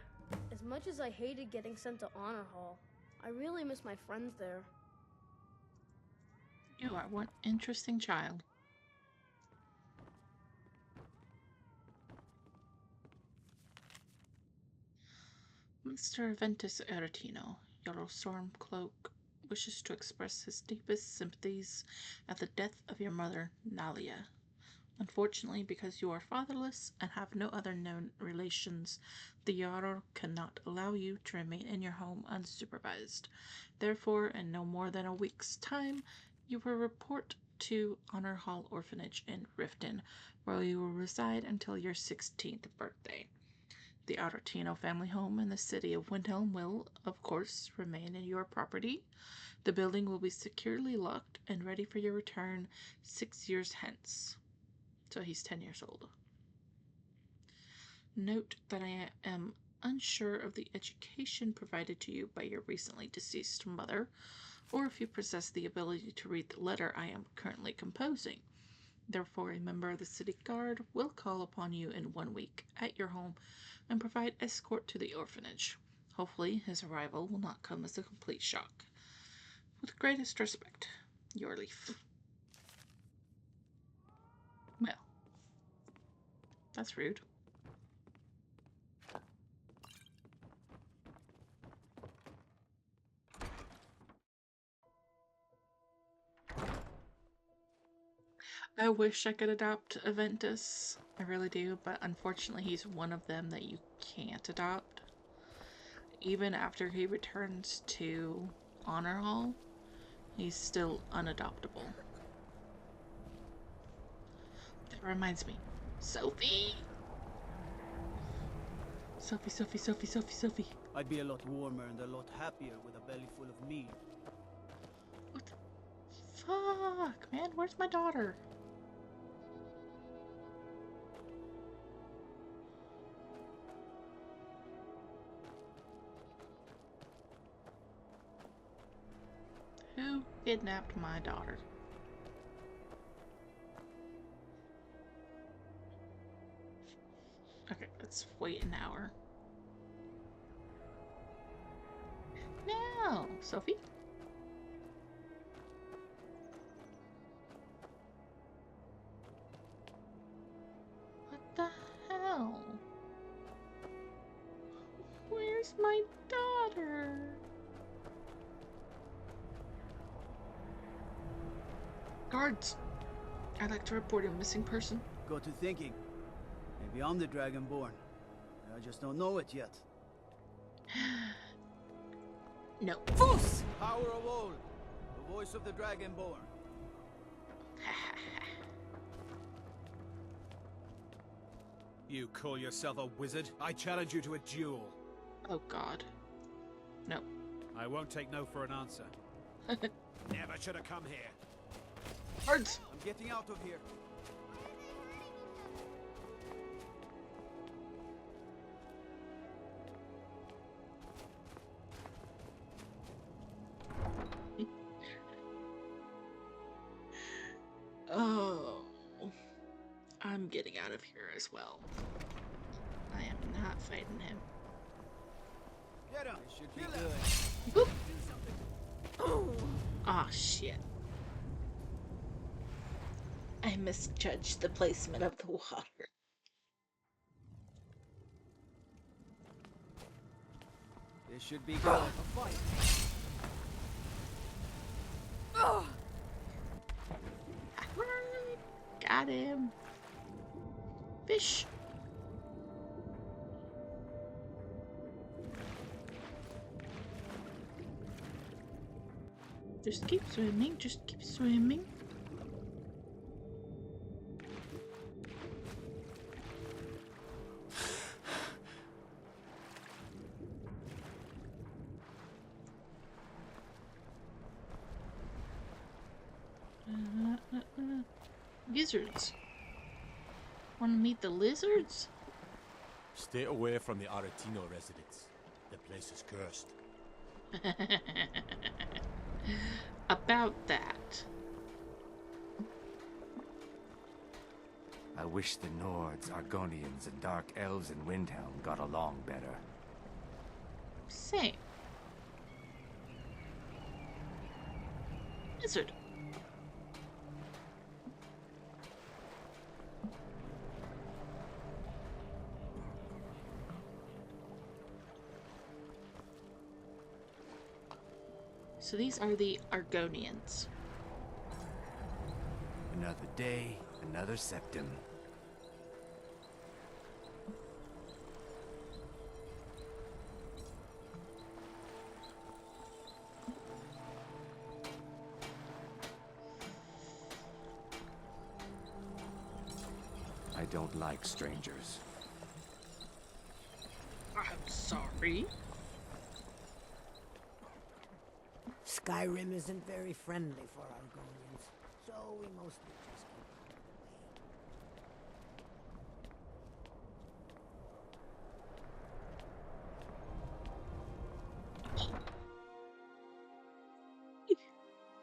As much as I hated getting sent to Honor Hall, I really miss my friends there. You are one interesting child. Mr. Aventus Aretino, Yellow Stormcloak, wishes to express his deepest sympathies at the death of your mother, Nalia. Unfortunately, because you are fatherless and have no other known relations, the Jarl cannot allow you to remain in your home unsupervised. Therefore, in no more than a week's time, you will report to Honor Hall Orphanage in Riften, where you will reside until your 16th birthday. The Aretino family home in the city of Windhelm will, of course, remain in your property. The building will be securely locked and ready for your return 6 years hence. So he's 10 years old. Note that I am unsure of the education provided to you by your recently deceased mother, or if you possess the ability to read the letter I am currently composing. Therefore, a member of the city guard will call upon you in 1 week at your home and provide escort to the orphanage. Hopefully, his arrival will not come as a complete shock. With greatest respect, your leaf. Well, That's rude. I wish I could adopt Aventus. I really do, but unfortunately he's one of them that you can't adopt. Even after he returns to Honor Hall, he's still unadoptable. That reminds me. Sophie! Sophie, Sophie, Sophie, Sophie, Sophie. I'd be a lot warmer and a lot happier with a belly full of meat. What the fuck, man? Where's my daughter? Who kidnapped my daughter? Okay, let's wait an hour. No, Sophie? What the hell? Where's my daughter? Guards! I'd like to report a missing person. Got to thinking. Maybe I'm the Dragonborn. I just don't know it yet. No. Fus! Power of old. The voice of the Dragonborn. You call yourself a wizard? I challenge you to a duel. Oh god. No. I won't take no for an answer. Never should have come here. Guards! I'm getting out of here. Oh, I'm getting out of here as well. I am not fighting him. Get him. It should be good. Boop. Oh shit. I misjudged the placement of the water. This should be good. A fight. Got him. Fish. Just keep swimming, just keep swimming. Lizards. Want to meet the lizards? Stay away from the Aretino residence. The place is cursed. About that. I wish the Nords, Argonians, and Dark Elves in Windhelm got along better. Same. Lizard. So these are the Argonians. Another day, another septim. I don't like strangers. I'm sorry. Skyrim isn't very friendly for Argonians, so we mostly just keep out of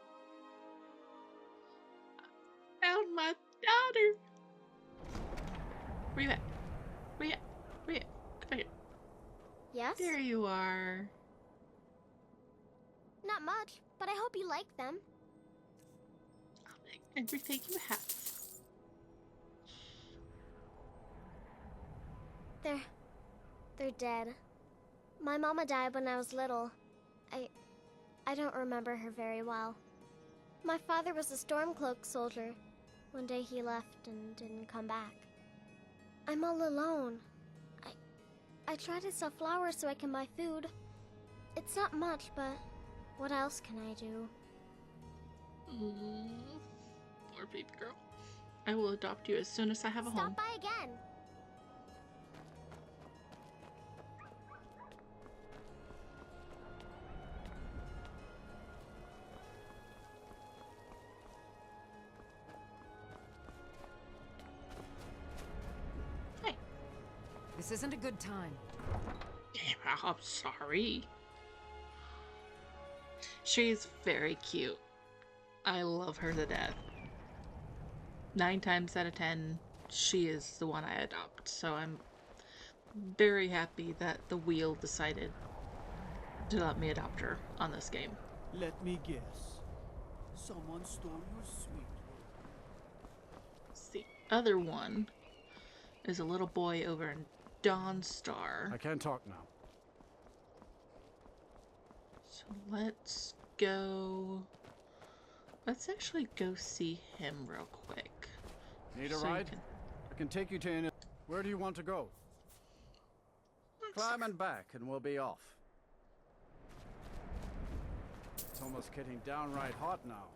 the way. Found my daughter. Where you at? Where you at? Where you at? Come back here. Yes? There you are. Not much, but I hope you like them. I'll make everything you have. They're dead. My mama died when I was little. I don't remember her very well. My father was a Stormcloak soldier. One day he left and didn't come back. I'm all alone. I try to sell flowers so I can buy food. It's not much, but what else can I do? Poor baby girl. I will adopt you as soon as I have a home. Stop by again. This isn't a good time. I'm sorry. She's very cute. I love her to death. 9 times out of 10, she is the one I adopt. So I'm very happy that the wheel decided to let me adopt her on this game. Let me guess. Someone stole your sweet. The other one is a little boy over in Dawnstar. I can't talk now. So let's go. Let's actually go see him real quick. Need a ride? I can take you to any. Where do you want to go? Climb and back and we'll be off. It's almost getting downright hot now.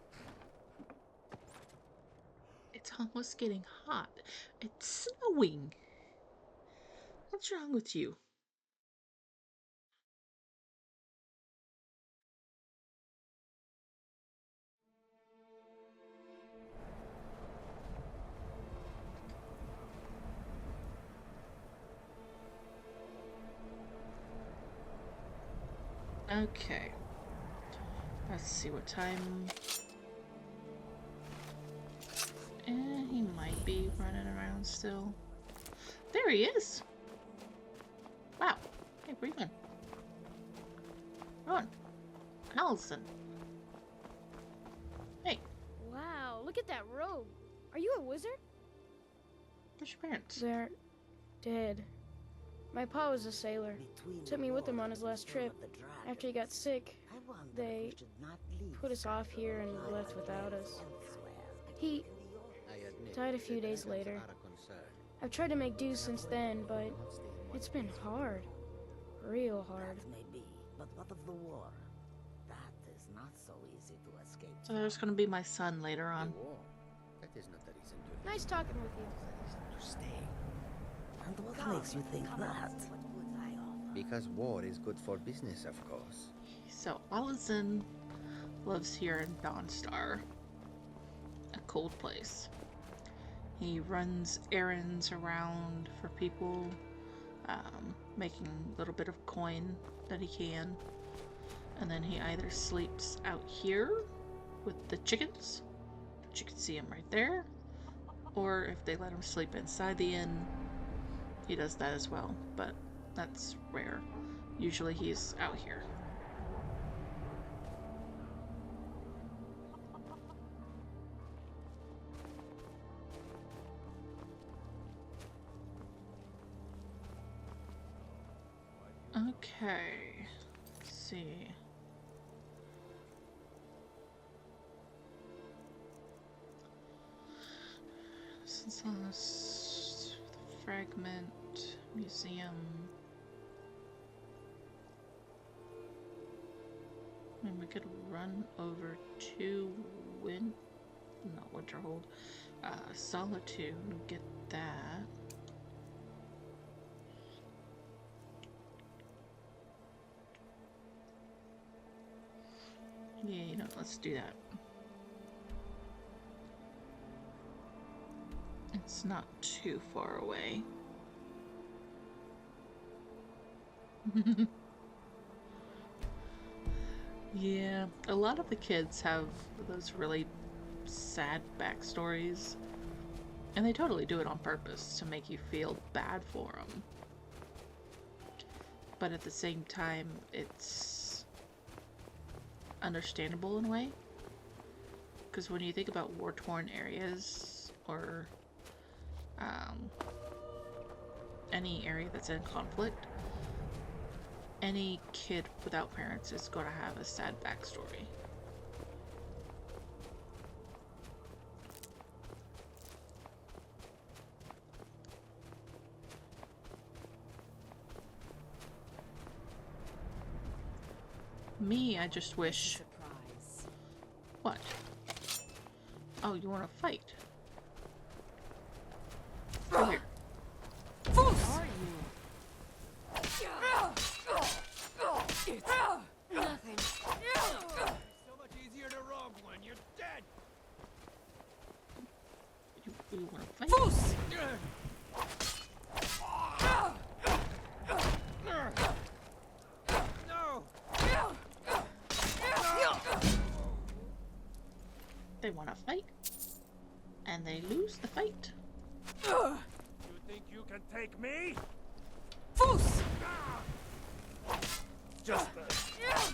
It's almost getting hot. It's snowing. What's wrong with you? Okay. Let's see what time. He might be running around still. There he is. Wow. Hey, where you going? Run. Allison. Hey. Wow, look at that robe. Are you a wizard? Where's your parents? They're dead. My pa was a sailor. Took me with him on his last trip. After he got sick, they put us off here and left without us. He died a few days later. I've tried to make do since then, but it's been hard. Real hard. Maybe, but what of the war? That is not so easy to escape. So there's gonna be my son later on. That is not the reason to Nice talking with you. to stay. And what makes you think that? Because war is good for business, of course. So Allison lives here in Dawnstar, a cold place. He runs errands around for people, making a little bit of coin that he can. And then he either sleeps out here with the chickens, which you can see him right there, or if they let him sleep inside the inn, he does that as well, but that's rare. Usually he's out here. Okay, let's see. Since last fragment museum. I mean, we could run over to Winterhold, Solitude and get that. Yeah, you know, let's do that. It's not too far away. Yeah, a lot of the kids have those really sad backstories, and they totally do it on purpose to make you feel bad for them. But at the same time, it's understandable in a way, because when you think about war-torn areas or any area that's in conflict, any kid without parents is going to have a sad backstory. Me, I just wish... What? Oh, you want to fight? Come here. Who are you? Nothing. So much easier to rob when you're dead. You want to fight? Foos! No. They want to fight, and they lose the fight. You think you can take me? Foos! Just a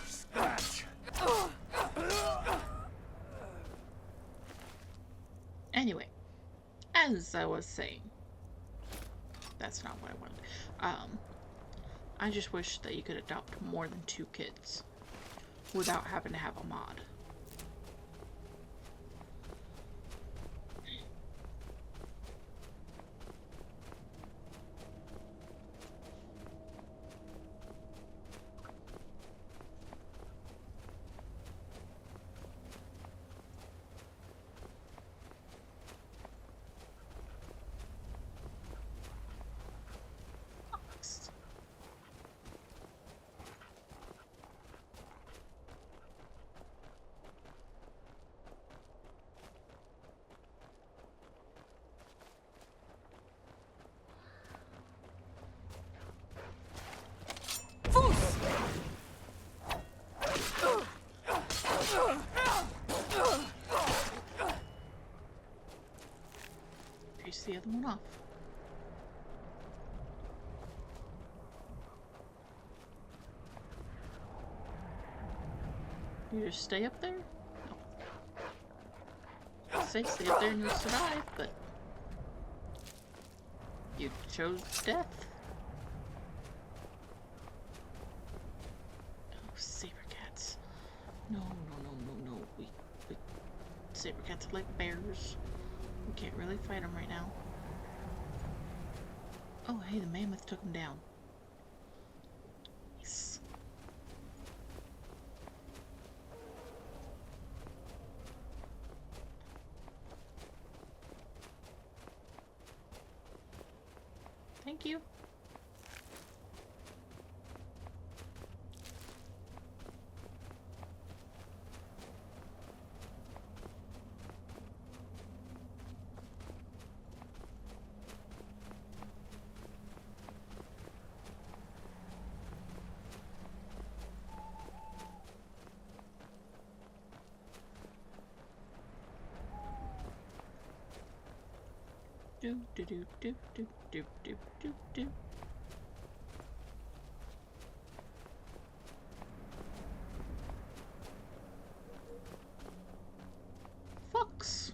scratch. Anyway, as I was saying, that's not what I wanted. I just wish that you could adopt more than 2 kids without having to have a mod. Piece the other one off. You just stay up there? No. Stay up there and you'll survive, but you chose death. Oh, saber cats. No. Saber cats are like bears. We can't really fight them right now. Oh, hey, the mammoth took him down. Nice. Thank you. Do do do do do do do do do. Fox.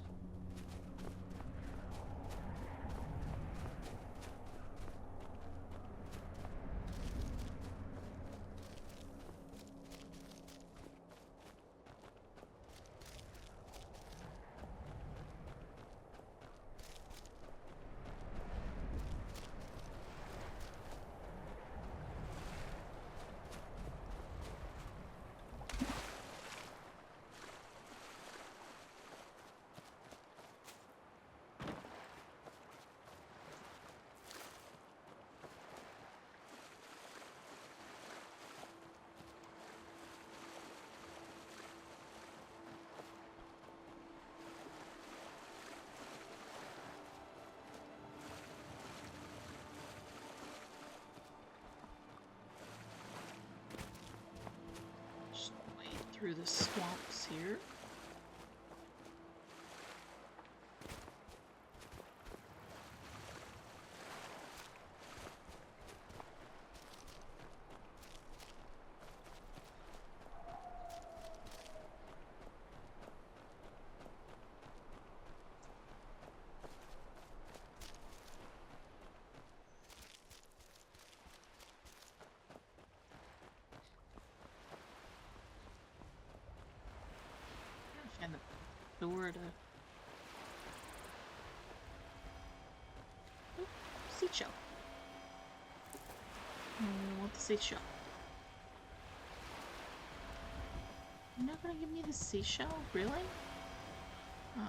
Through the swamps here. door to... Oh, seashell. I want the seashell. You're not gonna give me the seashell? Really? Oh.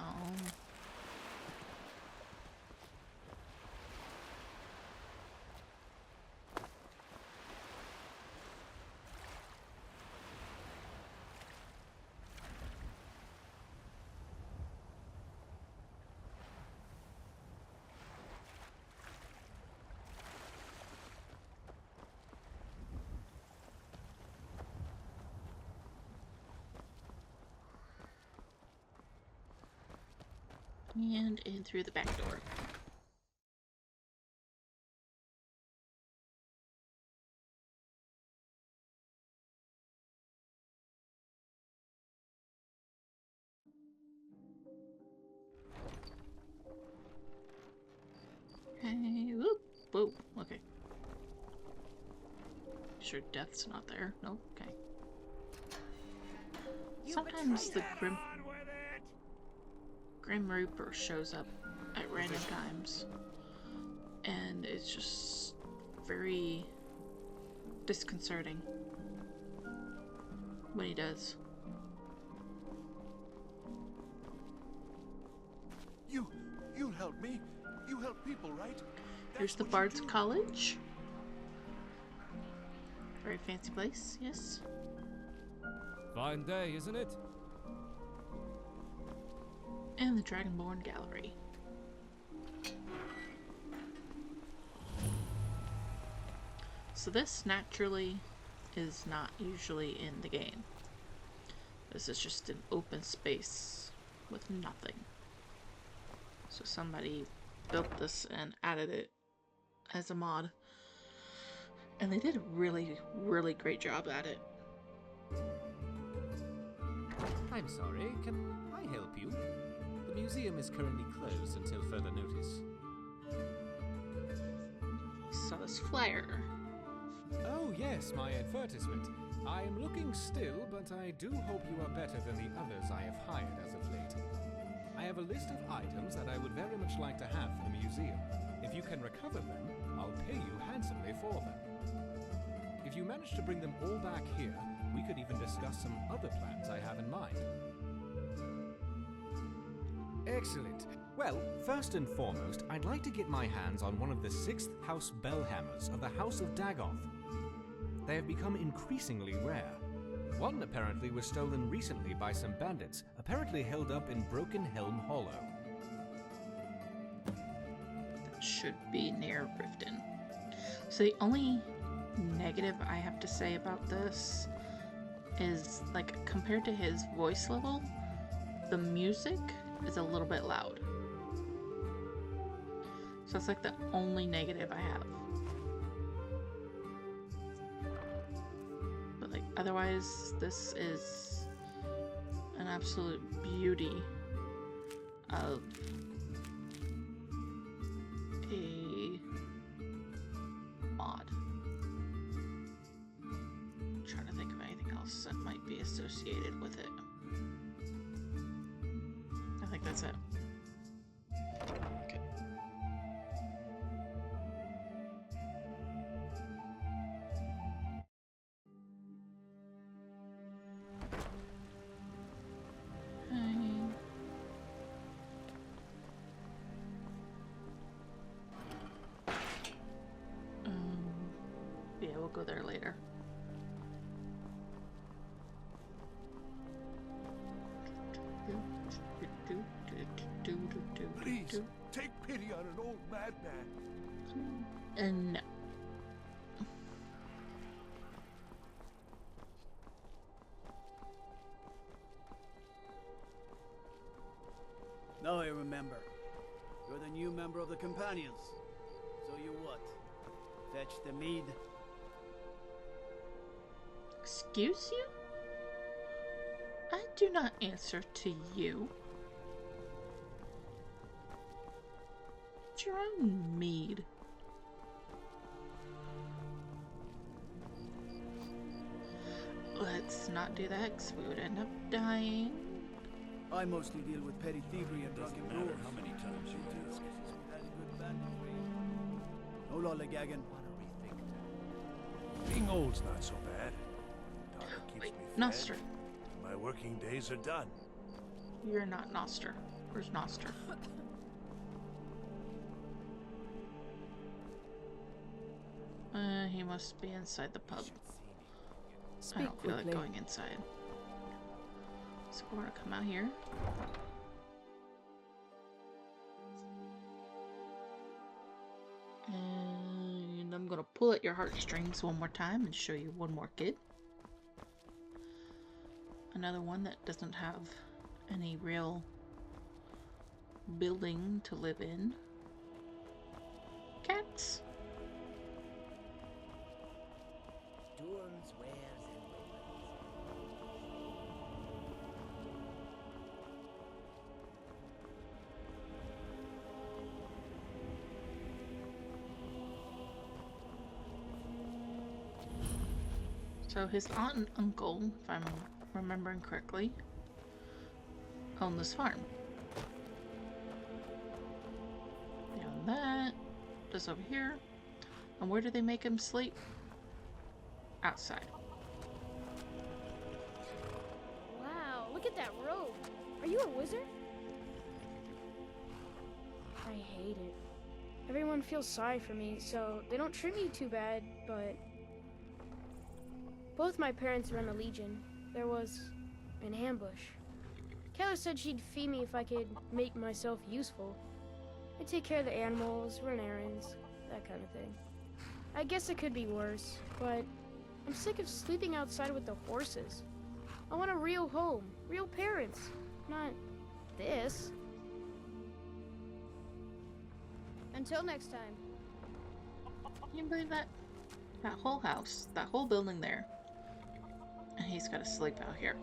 And in through the back door. Okay, whoop, whoa, okay. Sure death's not there. Nope, okay. Sometimes the Grim Reaper shows up at random times, and it's just very disconcerting when he does. You'll help me. You help people, right? Here's the Bard's College. Very fancy place, yes. Fine day, isn't it? And the Dragonborn Gallery. So this naturally is not usually in the game. This is just an open space with nothing. So somebody built this and added it as a mod. And they did a really, really great job at it. I'm sorry, can I help you? The museum is currently closed until further notice. Saw this flyer. Oh yes, my advertisement. I am looking still, but I do hope you are better than the others I have hired as of late. I have a list of items that I would very much like to have for the museum. If you can recover them, I'll pay you handsomely for them. If you manage to bring them all back here, we could even discuss some other plans I have in mind. Excellent. Well, first and foremost, I'd like to get my hands on one of the 6th House Bellhammers of the House of Dagoth. They have become increasingly rare. One apparently was stolen recently by some bandits, apparently held up in Broken Helm Hollow. That should be near Riften. So the only negative I have to say about this is, like, compared to his voice level, the music is a little bit loud. So that's like the only negative I have. But like otherwise, this is an absolute beauty of a mod. I'm trying to think of anything else that might be associated with it. I think that's it. Okay. Yeah, we'll go there later. Please, take pity on an old madman. No. Now I remember. You're the new member of the Companions. So you what? Fetch the mead? Excuse you? I do not answer to you. It's your own mead. Let's not do that, because we would end up dying. I mostly deal with petty thievery and drunken brawls. How many times you do? No lollygagging. Being old's not so bad. Daughter keeps me fed. Noster. My working days are done. You're not Noster. Where's Noster? He must be inside the pub. I don't feel like going inside. So we're gonna come out here. And I'm gonna pull at your heartstrings one more time and show you one more kid. Another one that doesn't have any real building to live in. Cats. Durham's wares and So his aunt and uncle, if I'm remembering correctly, own this farm. Beyond that, just over here. And where do they make him sleep? Outside. Wow, look at that robe. Are you a wizard? I hate it. Everyone feels sorry for me, so they don't treat me too bad, but... Both my parents were in the Legion. There was an ambush. Kayla said she'd fee me if I could make myself useful. I'd take care of the animals, run errands, that kind of thing. I guess it could be worse, but I'm sick of sleeping outside with the horses. I want a real home, real parents, not this. Until next time. Can you believe that? That whole house, that whole building there. And he's got to sleep out here.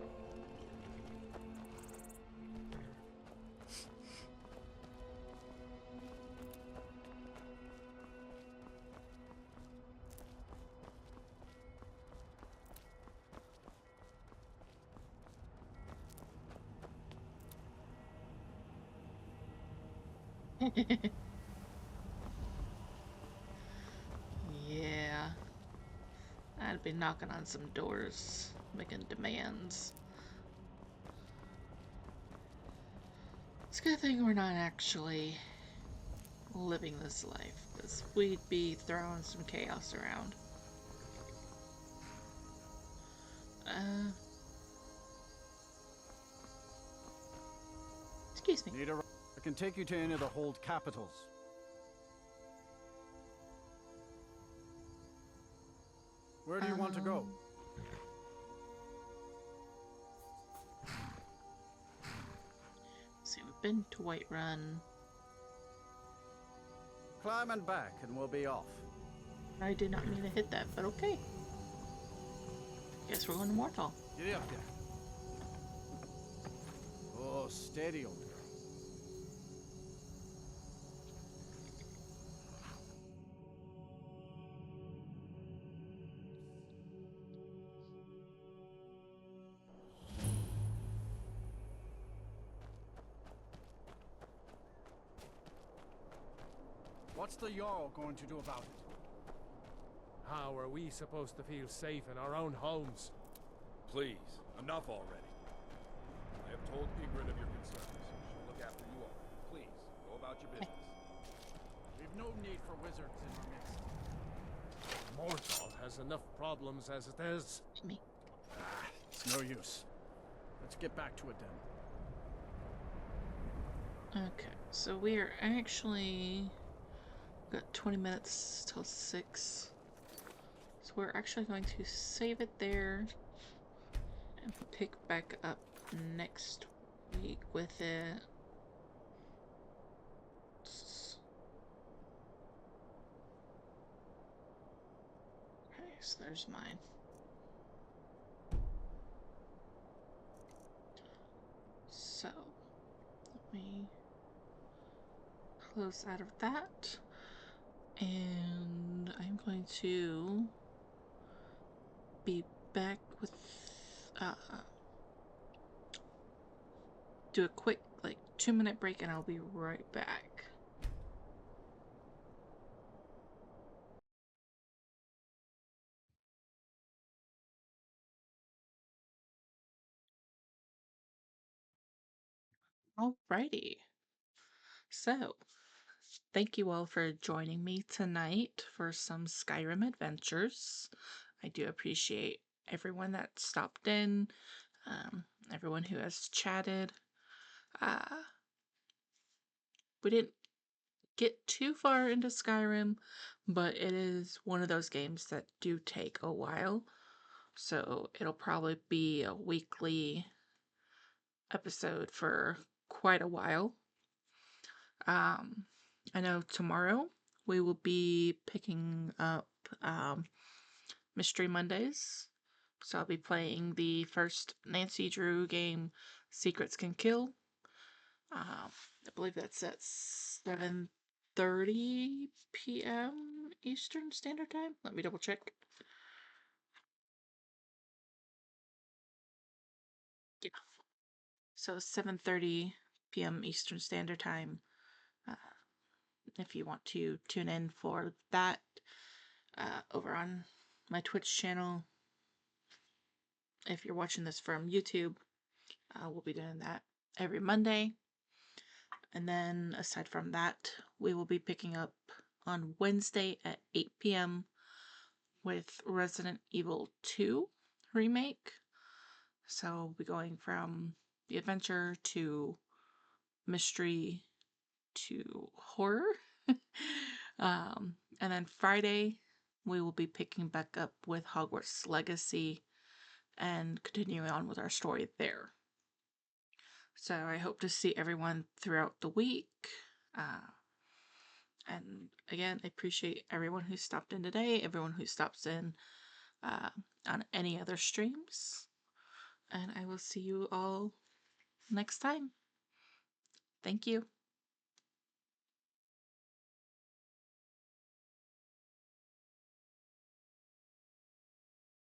Yeah. I'd be knocking on some doors, making demands. It's a good thing we're not actually living this life, because we'd be throwing some chaos around. Excuse me. I can take you to any of the hold capitals. Where do you want to go? See, we've been to Whiterun. Climb and back and we'll be off. I did not mean to hit that, but okay. Guess we're going to Mortal. Get up there. Oh, steady, old girl. What's the Jarl going to do about it? How are we supposed to feel safe in our own homes? Please, enough already. I have told Ingrid of your concerns. She'll look after you all. Please, go about your business. We've no need for wizards in our midst. Mortal has enough problems as it is. Me. It's no use. Let's get back to it then. Okay, so we are actually got 20 minutes till 6. So we're actually going to save it there and pick back up next week with it. Okay, so there's mine. So let me close out of that, and I'm going to be back with do a quick, like, 2-minute break and I'll be right back. Alrighty. So, thank you all for joining me tonight for some Skyrim adventures. I do appreciate everyone that stopped in, everyone who has chatted. We didn't get too far into Skyrim, but it is one of those games that do take a while. So it'll probably be a weekly episode for quite a while. I know tomorrow we will be picking up Mystery Mondays. So I'll be playing the first Nancy Drew game, Secrets Can Kill. I believe that's at 7:30 p.m. Eastern Standard Time. Let me double check. Yeah. So 7:30 p.m. Eastern Standard Time. If you want to tune in for that over on my Twitch channel. If you're watching this from YouTube, we'll be doing that every Monday. And then aside from that, we will be picking up on Wednesday at 8 p.m. with Resident Evil 2 remake. So we'll be going from the adventure to mystery to horror. And then Friday, we will be picking back up with Hogwarts Legacy and continuing on with our story there. So I hope to see everyone throughout the week. And again, I appreciate everyone who stopped in today, everyone who stops in on any other streams. And I will see you all next time. Thank you.